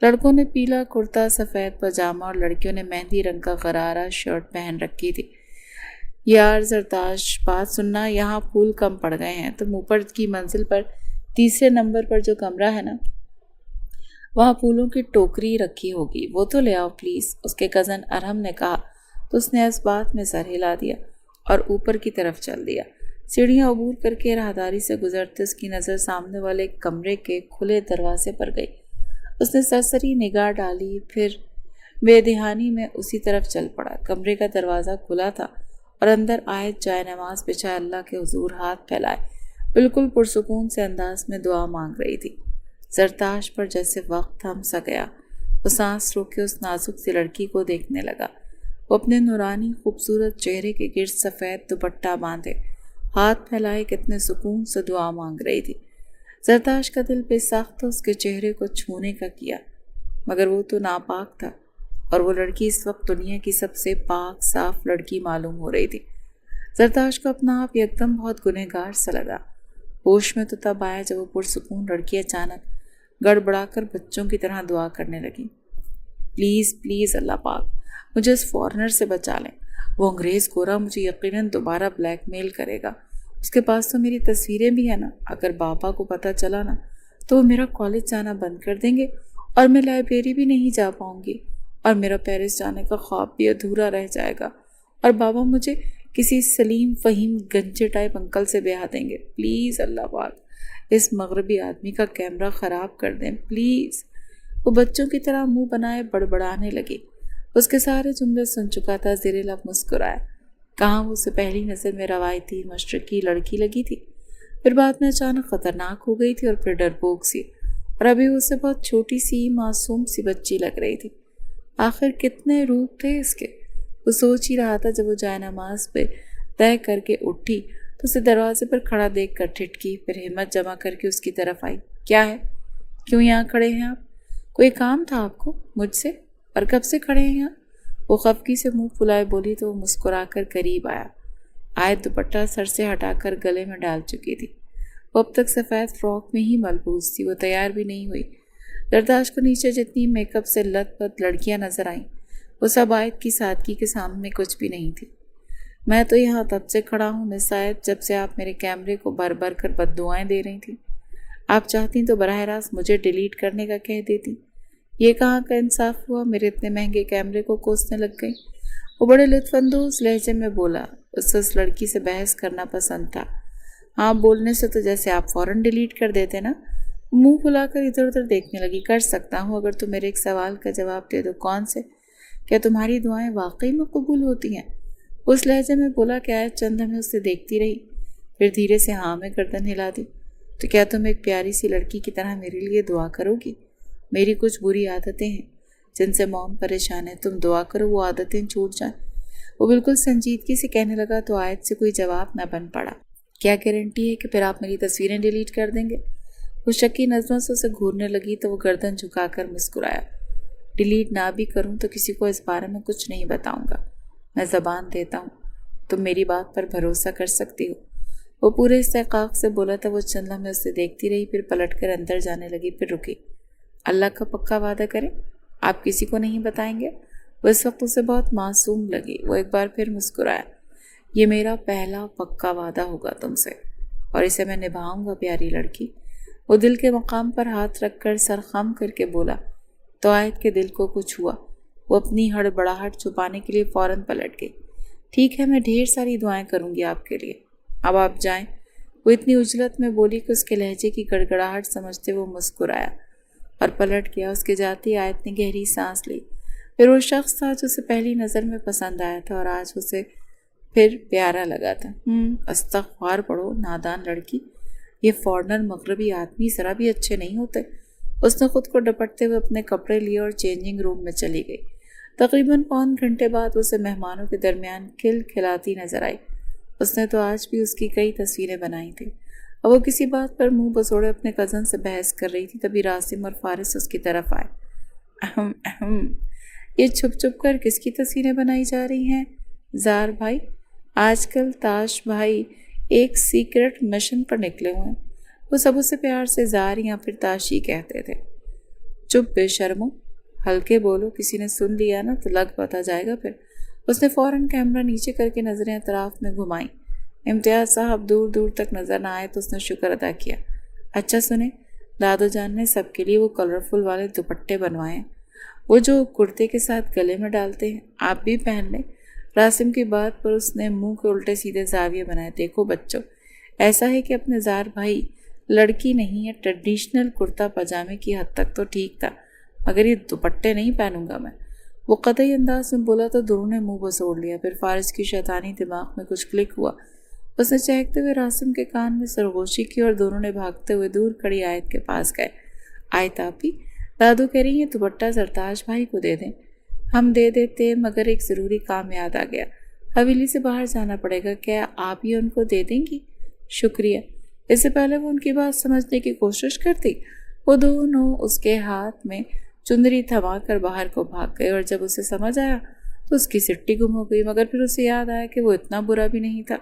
S1: لڑکوں نے پیلا کرتا سفید پاجامہ اور لڑکیوں نے مہندی رنگ کا غرارہ شرٹ پہن رکھی تھی۔ یار زرتاش، بات سننا، یہاں پھول کم پڑ گئے ہیں، تم اوپر کی منزل پر تیسرے نمبر پر جو کمرہ ہے نا، وہاں پھولوں کی ٹوکری رکھی ہوگی، وہ تو لے آؤ پلیز، اس کے کزن ارحم نے کہا تو اس نے اس بات میں سر ہلا دیا اور اوپر کی طرف چل دیا۔ سیڑھیاں عبور کر کے راہداری سے گزرتے اس کی نظر سامنے والے کمرے کے کھلے دروازے پر گئی۔ اس نے سرسری نگاہ ڈالی، پھر بے دہانی میں اسی طرف چل پڑا۔ کمرے کا دروازہ کھلا تھا اور اندر آئے جائے نماز بچھائے اللہ کے حضور ہاتھ پھیلائے بالکل پرسکون سے انداز میں دعا مانگ رہی تھی۔ زرتاش پر جیسے وقت تھم سا گیا۔ وہ سانس روک کے اس نازک سی لڑکی کو دیکھنے لگا۔ وہ اپنے نورانی خوبصورت چہرے کے گرد سفید دوپٹہ باندھے ہاتھ پھیلائے کتنے سکون سے دعا مانگ رہی تھی۔ زرتاش کا دل بے ساختہ اس کے چہرے کو چھونے کا کیا، مگر وہ تو ناپاک تھا اور وہ لڑکی اس وقت دنیا کی سب سے پاک صاف لڑکی معلوم ہو رہی تھی۔ زرتاش کو اپنا آپ یکدم بہت گنہگار سا لگا۔ ہوش میں تو تب آیا جب وہ پرسکون لڑکی اچانک گڑبڑا کر بچوں کی طرح دعا کرنے لگی۔ پلیز پلیز اللہ پاک، مجھے اس فورنر سے بچا لیں، وہ انگریز گورا مجھے یقیناً دوبارہ بلیک میل کرے گا۔ اس کے پاس تو میری تصویریں بھی ہیں نا، اگر بابا کو پتہ چلا نا تو وہ میرا کالج جانا بند کر دیں گے اور میں لائبریری بھی نہیں جا پاؤں گی اور میرا پیرس جانے کا خواب بھی ادھورا رہ جائے گا اور بابا مجھے کسی سلیم فہیم گنجے ٹائپ انکل سے بیاہ دیں گے۔ پلیز اللہ پاک، اس مغربی آدمی کا کیمرہ خراب کر دیں پلیز۔ وہ بچوں کی طرح منہ بنائے بڑبڑانے لگی۔ اس کے سارے جملے سن چکا تھا، زیر لب مسکرایا۔ کہاں وہ اسے پہلی نظر میں روایتی مشرقی لڑکی لگی تھی، پھر بعد میں اچانک خطرناک ہو گئی تھی اور پھر ڈرپوک سی، اور ابھی اسے بہت چھوٹی سی معصوم سی بچی لگ رہی تھی۔ آخر کتنے روپ تھے اس کے، وہ سوچ ہی رہا تھا جب وہ جائے نماز پہ طے کر کے اٹھی تو اسے دروازے پر کھڑا دیکھ کر ٹھٹکی، پھر ہمت جمع کر کے اس کی طرف آئی۔ کیا ہے؟ کیوں یہاں کھڑے ہیں آپ؟ کوئی کام تھا آپ کو مجھ سے؟ اور کب سے کھڑے ہیں یہاں؟ وہ خفگی سے منہ پھلائے بولی تو وہ مسکرا کر قریب آیا۔ آیت دوپٹہ سر سے ہٹا کر گلے میں ڈال چکی تھی۔ وہ اب تک سفید فراک میں ہی ملبوس تھی، وہ تیار بھی نہیں ہوئی۔ زرتاش کو نیچے جتنی میک اپ سے لت پت لڑکیاں نظر آئیں، وہ سب آیت کی سادگی کے سامنے کچھ بھی نہیں تھی۔ میں تو یہاں تب سے کھڑا ہوں مس آیت جب سے آپ میرے کیمرے کو بھر بھر کر بد دعائیں دے رہی تھیں۔ آپ چاہتی تو براہ راست مجھے ڈیلیٹ کرنے کا کہہ دیتی۔ یہ کہاں کا انصاف ہوا، میرے اتنے مہنگے کیمرے کو کوسنے لگ گئی۔ وہ بڑے لطف اندوز لہجے میں بولا۔ اس لڑکی سے بحث کرنا پسند تھا۔ ہاں، بولنے سے تو جیسے آپ فوراً ڈیلیٹ کر دیتے نا، منہ پھلا کر ادھر ادھر دیکھنے لگی۔ کر سکتا ہوں اگر تم میرے ایک سوال کا جواب دے دو۔ کون سے؟ کیا تمہاری دعائیں واقعی میں قبول ہوتی ہیں؟ اس لہجے میں بولا کہ آیت چند ہمیں اسے دیکھتی رہی، پھر دھیرے سے ہاں میں گردن ہلا دی۔ تو کیا تم ایک پیاری سی لڑکی کی طرح میرے لیے دعا کرو گی؟ میری کچھ بری عادتیں ہیں جن سے موم پریشان ہے، تم دعا کرو وہ عادتیں چھوٹ جائیں۔ وہ بالکل سنجیدگی سے کہنے لگا تو آیت سے کوئی جواب نہ بن پڑا۔ کیا گارنٹی ہے کہ پھر آپ میری تصویریں ڈیلیٹ کر دیں گے؟ وہ شکی نظروں سے اسے گھورنے لگی تو وہ گردن جھکا کر مسکرایا۔ ڈیلیٹ نہ بھی کروں تو کسی کو اس بارے میں کچھ نہیں بتاؤں گا، میں زبان دیتا ہوں، تم میری بات پر بھروسہ کر سکتی ہو۔ وہ پورے استحقاق سے بولا تھا۔ وہ چند لمحے اسے دیکھتی رہی، پھر پلٹ کر اندر جانے لگی، پھر رکی۔ اللہ کا پکا وعدہ کریں آپ کسی کو نہیں بتائیں گے؟ وہ اس وقت اسے بہت معصوم لگی۔ وہ ایک بار پھر مسکرایا۔ یہ میرا پہلا پکا وعدہ ہوگا تم سے، اور اسے میں نبھاؤں گا پیاری لڑکی۔ وہ دل کے مقام پر ہاتھ رکھ کر سر خم کر کے بولا تو آیت کے دل کو کچھ ہوا۔ وہ اپنی ہڑبڑاہٹ چھپانے کے لیے فوراً پلٹ گئی۔ ٹھیک ہے، میں ڈھیر ساری دعائیں کروں گی آپ کے لیے، اب آپ جائیں۔ وہ اتنی عجلت میں بولی کہ اس کے لہجے کی گڑگڑاہٹ سمجھتے وہ مسکرایا اور پلٹ گیا۔ اس کے جاتے آیت نے گہری سانس لی۔ پھر وہ شخص تھا جو اسے پہلی نظر میں پسند آیا تھا اور آج اسے پھر پیارا لگا تھا۔ استغفار پڑھو نادان لڑکی، یہ فارنر مغربی آدمی ذرا بھی اچھے نہیں ہوتے۔ اس نے خود کو ڈپٹتے ہوئے اپنے کپڑے لیے اور چینجنگ روم میں چلی گئی۔ تقریباً پون گھنٹے بعد اسے مہمانوں کے درمیان کھل کھلاتی نظر آئی۔ اس نے تو آج بھی اس کی کئی تصویریں بنائی تھیں۔ اب وہ کسی بات پر منہ بسوڑے اپنے کزن سے بحث کر رہی تھی، تبھی راسم اور فارس اس کی طرف آئے۔ اہم اہم، یہ چھپ چھپ کر کس کی تصویریں بنائی جا رہی ہیں؟ زار بھائی، آج کل تاش بھائی ایک سیکرٹ مشن پر نکلے ہوئے ہیں۔ وہ سب اسے پیار سے زار یا پھر تاشی کہتے تھے۔ چپ بے شرمو، ہلکے بولو، کسی نے سن لیا نا تو لگ پتا جائے گا پھر۔ اس نے فوراً کیمرہ نیچے کر کے نظریں اطراف میں گھمائیں۔ امتیاز صاحب دور دور تک نظر نہ آئے تو اس نے شکر ادا کیا۔ اچھا سنیں، دادو جان نے سب کے لیے وہ کلرفل والے دوپٹے بنوائے ہیں، وہ جو کرتے کے ساتھ گلے میں ڈالتے ہیں، آپ بھی پہن لیں۔ راسم کی بات پر اس نے منہ کے الٹے سیدھے زاویے بنائے۔ دیکھو بچوں، ایسا ہے کہ اپنے زار بھائی لڑکی نہیں ہے، ٹریڈیشنل کرتا پاجامے کی حد تک تو ٹھیک تھا، مگر یہ دوپٹے نہیں پہنوں گا میں۔ وہ قطعی انداز میں بولا تو دونوں نے منہ بسوڑ لیا۔ پھر فارس کی شیطانی دماغ میں کچھ کلک ہوا۔ اس نے چہکتے ہوئے راسم کے کان میں سرگوشی کی اور دونوں نے بھاگتے ہوئے دور کھڑی آیت کے پاس گئے۔ آیت آپی، دادو کہہ رہی ہیں دوپٹہ زرتاج بھائی کو دے دیں۔ ہم دے دیتے، مگر ایک ضروری کام یاد آ گیا، حویلی سے باہر جانا پڑے گا، کیا آپ ہی ان کو دے دیں گی؟ شکریہ۔ اس سے پہلے وہ ان کی بات سمجھنے کی کوشش کرتی، وہ دونوں اس کے ہاتھ میں چندری تھما کر باہر کو بھاگ گئے، اور جب اسے سمجھ آیا تو اس کی سٹی گم ہو گئی، مگر پھر اسے یاد آیا کہ وہ اتنا برا بھی نہیں تھا،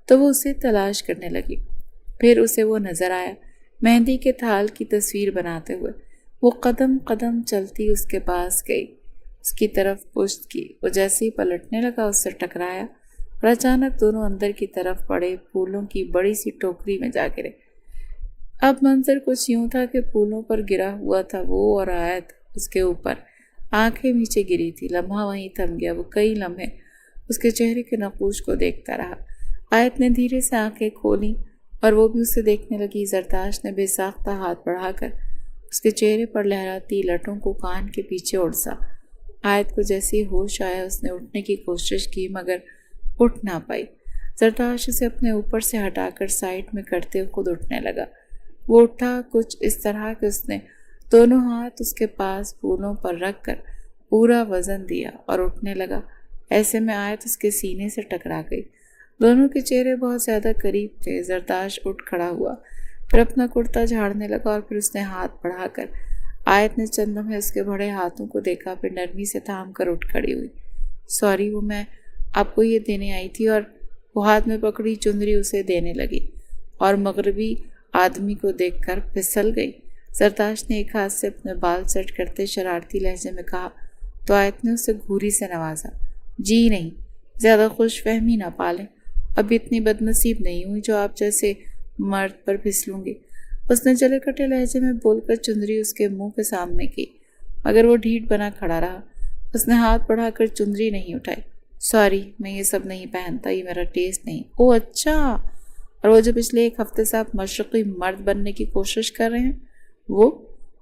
S1: تو وہ اسے تلاش کرنے لگی۔ پھر اسے وہ نظر آیا مہندی کے تھال کی تصویر بناتے ہوئے۔ وہ قدم قدم چلتی اس کے پاس گئی، اس کی طرف پشت کی۔ وہ جیسے ہی پلٹنے لگا اس سے ٹکرایا اور اچانک دونوں اندر کی طرف پڑے پھولوں کی بڑی سی ٹوکری میں جا گرے۔ اب منظر کچھ یوں تھا کہ پھولوں پر گرا ہوا تھا وہ اور آیت اس کے اوپر، آنکھیں نیچے گری تھی۔ لمحہ وہیں تھم گیا۔ وہ کئی لمحے اس کے چہرے کے نقوش کو دیکھتا رہا۔ آیت نے دھیرے سے آنکھیں کھولیں اور وہ بھی اسے دیکھنے لگی۔ زرتاش نے بے ساختہ ہاتھ بڑھا کر اس کے چہرے پر لہراتی لٹوں کو کان کے پیچھے اڑسا۔ آیت کو جیسے ہوش آیا اس نے اٹھنے کی کوشش کی، مگر اٹھ نہ پائی۔ زرتاش اسے اپنے اوپر سے ہٹا کر سائڈ میں کرتے خود اٹھنے لگا۔ وہ اٹھا کچھ اس طرح کہ اس نے دونوں ہاتھ اس کے پاس پھولوں پر رکھ کر پورا وزن دیا اور اٹھنے لگا۔ ایسے میں آیت اس کے سینے سے ٹکرا گئی۔ دونوں کے چہرے بہت زیادہ قریب تھے۔ زرتاش اٹھ کھڑا ہوا، پھر اپنا کرتا جھاڑنے لگا اور پھر اس نے ہاتھ بڑھا کر آیت نے چند لمحے اس کے بڑے ہاتھوں کو دیکھا، پھر نرمی سے تھام کر اٹھ کھڑی ہوئی۔ سوری، وہ میں آپ کو یہ دینے آئی تھی، اور وہ ہاتھ میں پکڑی چندری اسے دینے لگی اور مغربی آدمی کو دیکھ کر پھسل گئی۔ زرتاش نے ایک ہاتھ سے اپنے بال سیٹ کرتے شرارتی لہجے میں کہا تو آیت نے اسے گھوری سے نوازا۔ جی نہیں، زیادہ خوش فہمی نہ پالیں، ابھی اتنی بد نصیب نہیں ہوئی جو آپ جیسے مرد پر پھسلوں گی۔ اس نے جلے کٹے لہجے میں بول کر چندری اس کے منہ کے سامنے کی، مگر وہ ڈھیٹ بنا کھڑا رہا۔ اس نے ہاتھ بڑھا کر چندری نہیں اٹھائی۔ سوری، میں یہ سب نہیں پہنتا، یہ میرا ٹیسٹ نہیں۔ اوہ اچھا، اور وہ جو پچھلے ایک ہفتے سے آپ مشرقی مرد بننے کی کوشش کر رہے ہیں وہ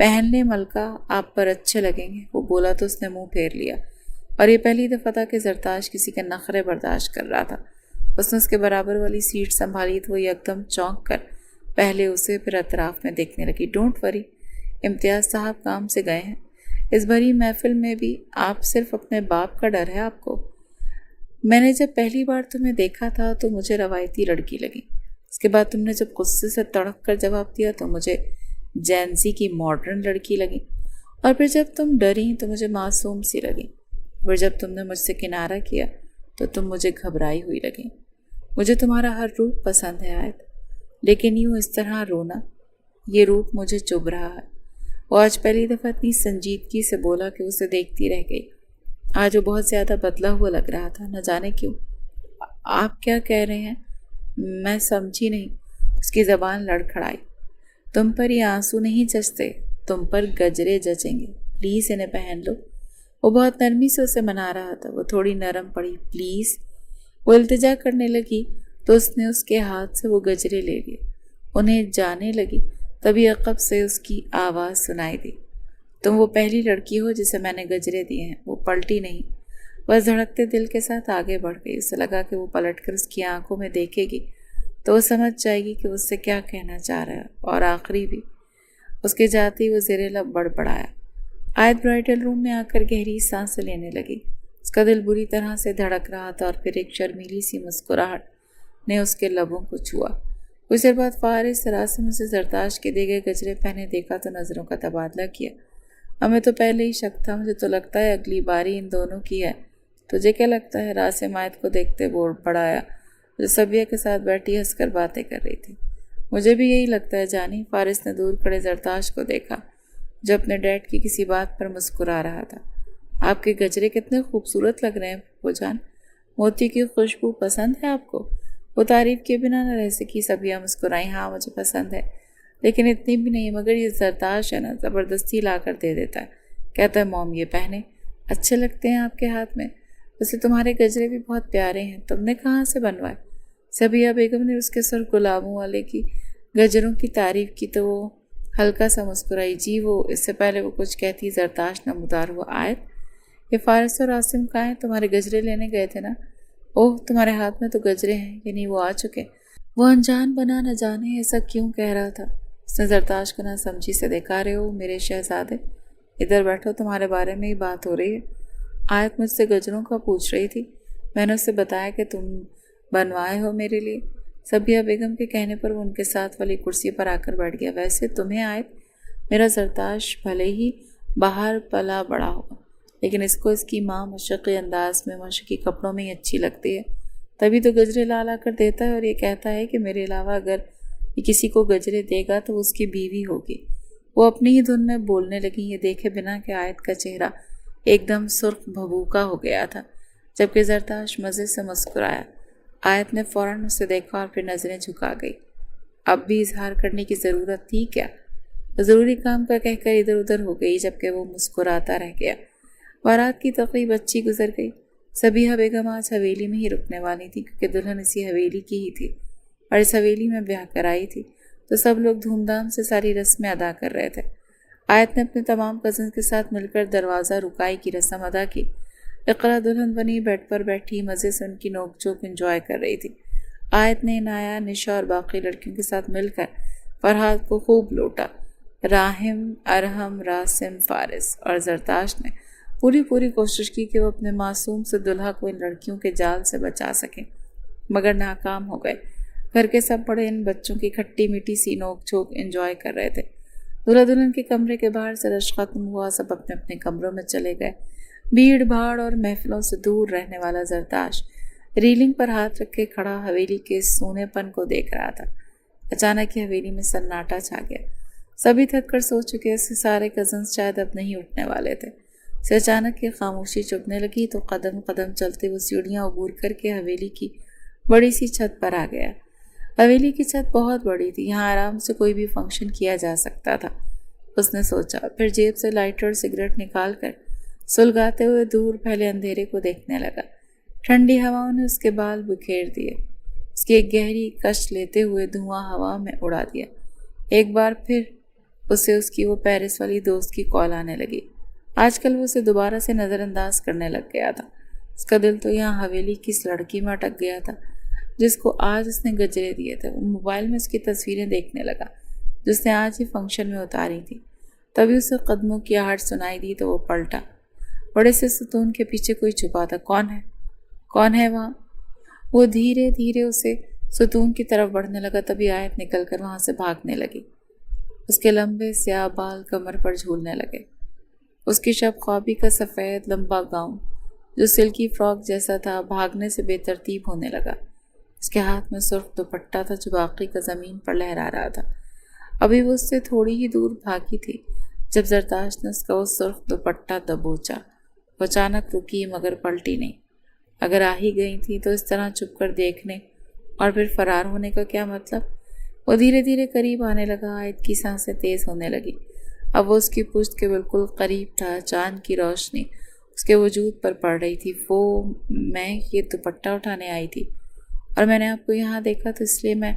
S1: پہن لیں ملکہ، آپ پر اچھے لگیں گے، وہ بولا تو اس نے منہ پھیر لیا، اور یہ پہلی دفعہ تھا کہ زرتاش کسی کے نخرے برداشت کر رہا تھا۔ اس نے اس کے برابر والی سیٹ سنبھالی تو وہ یکدم چونک کر پہلے اسے پھر اطراف میں دیکھنے لگی۔ ڈونٹ وری، امتیاز صاحب کام سے گئے ہیں، اس بڑی محفل میں بھی آپ صرف اپنے باپ کا ڈر ہے آپ کو۔ میں نے جب پہلی بار تمہیں دیکھا تھا تو مجھے روایتی لڑکی لگی، اس کے بعد تم نے جب غصے سے تڑک کر جواب دیا تو مجھے جینسی کی ماڈرن لڑکی لگی، اور پھر جب تم ڈری تو مجھے معصوم سی لگی، پھر جب تم نے مجھ سے کنارہ کیا تو تم مجھے گھبرائی ہوئی لگی۔ مجھے تمہارا ہر روپ پسند ہے آیت، لیکن یوں اس طرح رونا، یہ روپ مجھے چبھ رہا ہے۔ وہ آج پہلی دفعہ اتنی سنجیدگی سے بولا کہ اسے دیکھتی رہ گئی۔ آج وہ بہت زیادہ بدلا ہوا لگ رہا تھا، نہ جانے کیوں۔ آپ کیا کہہ رہے ہیں؟ میں سمجھی نہیں۔ اس کی زبان لڑکھڑائی۔ تم پر یہ آنسو نہیں جچتے، تم پر گجرے جچیں گے، پلیز انہیں پہن لو۔ وہ بہت نرمی سے اسے منا رہا تھا، وہ تھوڑی نرم پڑی۔ پلیز، وہ التجا کرنے لگی تو اس نے اس کے ہاتھ سے وہ گجرے لے لیے، انہیں جانے لگی، تبھی عقب سے اس کی آواز سنائی دی، تم وہ پہلی لڑکی ہو جسے میں نے گجرے دیے ہیں۔ وہ پلٹی نہیں، بس دھڑکتے دل کے ساتھ آگے بڑھ گئی۔ اسے لگا کہ وہ پلٹ کر اس کی آنکھوں میں دیکھے گی تو وہ سمجھ جائے گی کہ اس سے کیا کہنا چاہ رہا ہے، اور آخری بھی۔ اس کے جاتے ہی وہ زیر لب بڑبڑایا۔ آیت برائڈل روم میں آ کر گہری سانس لینے لگی۔ اس کا دل بری طرح سے دھڑک رہا تھا، اور پھر ایک شرمیلی سی مسکراہٹ نے اس کے لبوں کو چھوا۔ کچھ دیر بعد فارس راسم سے زرتاش کے دیے گئے گجرے پہنے دیکھا تو نظروں کا تبادلہ کیا۔ ہمیں تو پہلے ہی شک تھا، مجھے تو لگتا ہے اگلی باری ان دونوں کی ہے۔ تجھے کیا لگتا ہے؟ راسم آیت کو دیکھتے بڑھایا، جو صبیہ کے ساتھ بیٹھی ہنس کر باتیں کر رہی تھی۔ مجھے بھی یہی لگتا ہے جانی۔ فارس نے دور کھڑے زرتاش کو دیکھا جو اپنے ڈیڈ کی کسی بات پر مسکرا رہا تھا۔ آپ کے گجرے کتنے خوبصورت لگ رہے ہیں پھوپھو جان، موتی کی خوشبو پسند ہے آپ کو؟ وہ تعریف کے بنا نہ رہ سکی۔ صبیہ مسکرائی، ہاں مجھے پسند ہے، لیکن اتنی بھی نہیں، مگر یہ زرتاش ہے نا، زبردستی لا کر دے دیتا ہے، کہتا ہے موم یہ پہنے، اچھے لگتے ہیں آپ کے ہاتھ میں۔ ویسے تمہارے گجرے بھی بہت پیارے ہیں، تم نے کہاں سے بنوائے؟ صبیہ بیگم نے اس کے سر گلابوں والے کی گجروں کی تعریف کی تو وہ ہلکا سا مسکرائی۔ جی وہ، اس سے پہلے وہ کچھ کہتی زرتاش نمودار ہوا۔ آیت، یہ فارس اور عاصم کہاں ہیں؟ تمہارے گجرے لینے گئے تھے نا؟ اوہ، تمہارے ہاتھ میں تو گجرے ہیں، یعنی وہ آ چکے۔ وہ انجان بنا نہ جانے ایسا کیوں کہہ رہا تھا۔ اس نے زرتاش کو نہ سمجھی سے دیکھا، رہے ہو میرے شہزادے، ادھر بیٹھو، تمہارے بارے میں ہی بات ہو رہی ہے۔ آیت مجھ سے گجروں کا پوچھ رہی تھی، میں نے اسے بتایا کہ تم بنوائے ہو میرے لیے۔ صبیہ بیگم کے کہنے پر وہ ان کے ساتھ والی کرسی پر آ کر بیٹھ گیا۔ ویسے تمہیں آیت، میرا زرتاش بھلے ہی باہر پلا بڑا ہو، لیکن اس کو اس کی ماں مشرقی انداز میں مشرقی کپڑوں میں ہی اچھی لگتی ہے، تبھی تو گجرے لا لا کر دیتا ہے، اور یہ کہتا ہے کہ میرے علاوہ اگر یہ کسی کو گجرے دے گا تو اس کی بیوی ہوگی۔ وہ اپنی ہی دھن میں بولنے لگی، یہ دیکھے بنا کہ آیت کا چہرہ ایک دم سرخ بھبوکا ہو گیا تھا، جبکہ زرتاش مزے سے مسکرایا۔ آیت نے فوراً اسے دیکھا اور پھر نظریں جھکا گئی۔ اب بھی اظہار کرنے کی ضرورت تھی کیا؟ ضروری کام کا کہہ کر ادھر ادھر ہو گئی، جبکہ وہ مسکراتا رہ گیا۔ بارات کی تقریب اچھی گزر گئی۔ صبیہ بیگم آج حویلی میں ہی رکنے والی تھی، کیونکہ دلہن اسی حویلی کی ہی تھی، اور اس حویلی میں بیاہ کرائی تھی، تو سب لوگ دھوم دھام سے ساری رسمیں ادا کر رہے تھے۔ آیت نے اپنے تمام کزنز کے ساتھ مل کر دروازہ رکائی کی رسم ادا کی۔ اقرا دلہن بنی بیڈ پر بیٹھی مزے سے ان کی نوک جھوک انجوائے کر رہی تھی۔ آیت نے عنایا، نشا اور باقی لڑکیوں کے ساتھ مل کر فرحات کو خوب لوٹا۔ راحم، ارحم، راسم، فارس اور زرتاش نے پوری کوشش کی کہ وہ اپنے معصوم سے دلہا کو ان لڑکیوں کے جال سے بچا سکیں، مگر ناکام ہو گئے۔ گھر کے سب بڑے ان بچوں کی کھٹی میٹھی سی نوک جھوک انجوائے کر رہے تھے۔ دلہا دلہن کے کمرے کے باہر سے رش ختم ہوا، سب اپنے اپنے کمروں میں چلے گئے۔ بھیڑ بھاڑ اور محفلوں سے دور رہنے والا زرتاش ریلنگ پر ہاتھ رکھے کھڑا حویلی کے سونے پن کو دیکھ رہا تھا۔ اچانک ہی حویلی میں سناٹا چھا گیا۔ سبھی تھک کر سو چکے سے سارے کزنز شاید اب نہیں اٹھنے والے تھے۔ سے اچانک یہ خاموشی چبھنے لگی تو قدم قدم چلتے وہ سیڑھیاں عبور کر کے حویلی کی بڑی سی چھت پر آ گیا۔ حویلی کی چھت بہت بڑی تھی، یہاں آرام سے کوئی بھی فنکشن کیا جا سکتا تھا، اس نے سوچا۔ پھر جیب سے لائٹر اور سگریٹ نکال کر سلگاتے ہوئے دور پھیلے اندھیرے کو دیکھنے لگا۔ ٹھنڈی ہواؤں نے اس کے بال بکھیر دیے، اس کی ایک گہری کش لیتے ہوئے دھواں ہوا میں اڑا دیا۔ ایک بار پھر اسے اس کی وہ پیرس والی دوست کی کال آنے لگی۔ آج کل وہ اسے دوبارہ سے نظر انداز کرنے لگ گیا تھا۔ اس کا دل تو یہاں حویلی کی اس لڑکی میں اٹک گیا تھا جس کو آج اس نے گجرے دیے تھے۔ وہ موبائل میں اس کی تصویریں دیکھنے لگا جس نے آج ہی فنکشن میں اتاری تھی۔ تبھی اسے قدموں کی آہٹ سنائی دی تو وہ پلٹا۔ بڑے سے ستون کے پیچھے کوئی چھپا تھا۔ کون ہے وہاں؟ وہ دھیرے دھیرے اسے ستون کی طرف بڑھنے لگا۔ تبھی آیت نکل کر وہاں سے بھاگنے لگی۔ اس کے لمبے سیاہ بال کمر پر جھولنے لگے۔ اس کی شب خوابی کا سفید لمبا گاؤن جو سلکی فراک جیسا تھا بھاگنے سے بے ترتیب ہونے لگا۔ اس کے ہاتھ میں سرخ دوپٹہ تھا جو باقی کا زمین پر لہرا رہا تھا۔ ابھی وہ اس سے تھوڑی ہی دور بھاگی تھی جب زرتاش نے اس کا وہ سرخ دوپٹہ دبوچا۔ وہ اچانک رکی مگر پلٹی نہیں۔ اگر آ ہی گئی تھی تو اس طرح چھپ کر دیکھنے اور پھر فرار ہونے کا کیا مطلب؟ وہ دھیرے دھیرے قریب آنے لگا۔ آیت کی سانسیں تیز ہونے لگی۔ اب وہ اس کی پشت کے بالکل قریب تھا۔ چاند کی روشنی اس کے وجود پر پڑ رہی تھی۔ میں یہ دوپٹہ اٹھانے آئی تھی اور میں نے آپ کو یہاں دیکھا تو اس لیے میں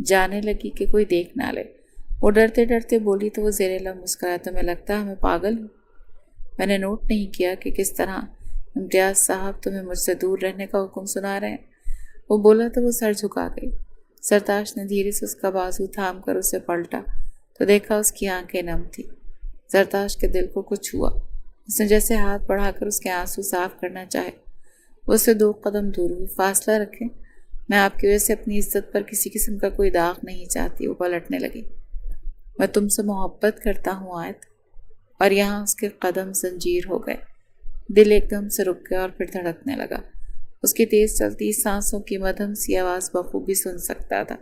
S1: جانے لگی کہ کوئی دیکھ نہ لے۔ وہ ڈرتے ڈرتے بولی تو وہ زیر لب مسکرایا۔ تمہیں لگتا ہے میں پاگل ہوں؟ میں نے نوٹ نہیں کیا کہ کس طرح امتیاز صاحب تمہیں مجھ سے دور رہنے کا حکم سنا رہے ہیں۔ وہ بولا تو وہ سر جھکا گئی۔ زرتاش نے دھیرے سے اس کا بازو تھام کر اسے پلٹا تو دیکھا اس کی آنکھیں نم تھی۔ زرتاش کے دل کو کچھ ہوا۔ اس نے جیسے ہاتھ بڑھا کر اس کے آنسو صاف کرنا چاہے۔ وہ اسے 2 قدم دور ہوئی۔ فاصلہ رکھیں، میں آپ کی وجہ سے اپنی عزت پر کسی قسم کا کوئی داغ نہیں چاہتی۔ وہ پلٹنے لگی۔ میں تم سے محبت کرتا ہوں آیت۔ اور یہاں اس کے قدم زنجیر ہو گئے۔ دل ایک دم سے رک گیا اور پھر دھڑکنے لگا۔ اس کی تیز چلتی سانسوں کی مدھم سی آواز بخوبی سن سکتا تھا۔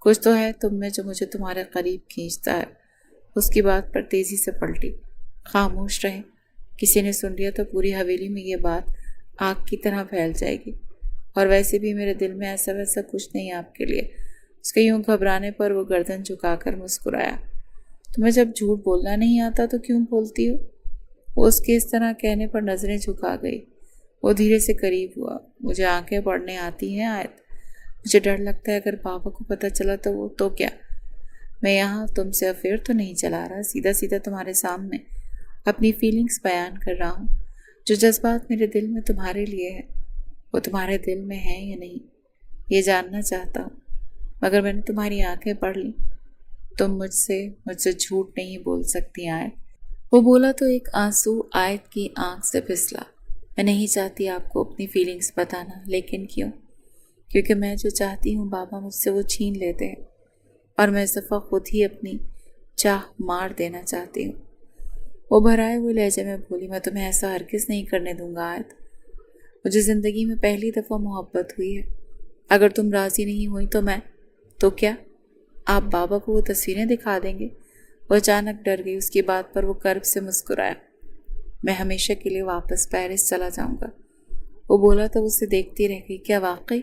S1: کچھ تو ہے تم میں جو مجھے تمہارے قریب کھینچتا ہے۔ اس کی بات پر تیزی سے پلٹی۔ خاموش رہیں، کسی نے سن لیا تو پوری حویلی میں یہ بات آگ کی طرح پھیل جائے گی۔ اور ویسے بھی میرے دل میں ایسا ویسا کچھ نہیں آپ کے لیے۔ اس کے یوں گھبرانے پر وہ گردن جھکا کر مسکرایا۔ تمہیں جب جھوٹ بولنا نہیں آتا تو کیوں بولتی ہو؟ وہ اس کے اس طرح کہنے پر نظریں جھکا گئی۔ وہ دھیرے سے قریب ہوا۔ مجھے آنکھیں پڑھنے آتی ہیں آیت۔ مجھے ڈر لگتا ہے اگر پاپا کو پتہ چلا تو کیا؟ میں یہاں تم سے افیئر تو نہیں چلا رہا، سیدھا سیدھا تمہارے سامنے اپنی فیلنگز بیان کر رہا ہوں۔ جو جذبات میرے دل میں تمہارے لیے ہیں وہ تمہارے دل میں ہیں یا نہیں یہ جاننا چاہتا ہوں۔ مگر میں نے تمہاری آنکھیں پڑھ لی۔ تم مجھ سے جھوٹ نہیں بول سکتی آیت۔ وہ بولا تو ایک آنسو آیت کی آنکھ سے پھسلا۔ میں نہیں چاہتی آپ کو اپنی فیلنگز بتانا، لیکن کیوں؟ کیونکہ میں جو چاہتی ہوں بابا مجھ سے وہ چھین لیتے ہیں اور میں اس دفعہ خود ہی اپنی چاہ مار دینا چاہتی ہوں۔ وہ بھرائے ہوئے لہجے میں بولی، میں تمہیں ایسا ہرگز نہیں کرنے دوں گا آیت۔ مجھے زندگی میں پہلی دفعہ محبت ہوئی ہے۔ اگر تم راضی نہیں ہوئی تو کیا آپ بابا کو وہ تصویریں دکھا دیں گے؟ وہ اچانک ڈر گئی۔ اس کی بات پر وہ کرب سے مسکرایا۔ میں ہمیشہ کے لیے واپس پیرس چلا جاؤں گا۔ وہ بولا تو اسے دیکھتی رہ گئی۔ کیا واقعی؟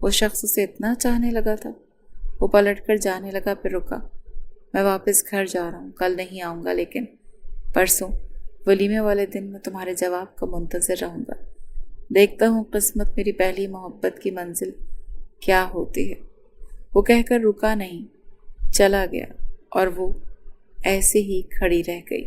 S1: وہ شخص اسے اتنا چاہنے لگا تھا؟ وہ پلٹ کر جانے لگا پھر رکا۔ میں واپس گھر جا رہا ہوں، کل نہیں آؤں گا، لیکن پرسوں ولیمے والے دن میں تمہارے جواب کا منتظر رہوں گا۔ دیکھتا ہوں قسمت میری پہلی محبت کی منزل کیا ہوتی ہے۔ وہ کہہ کر رکا نہیں، چلا گیا اور وہ ایسے ہی کھڑی رہ گئی۔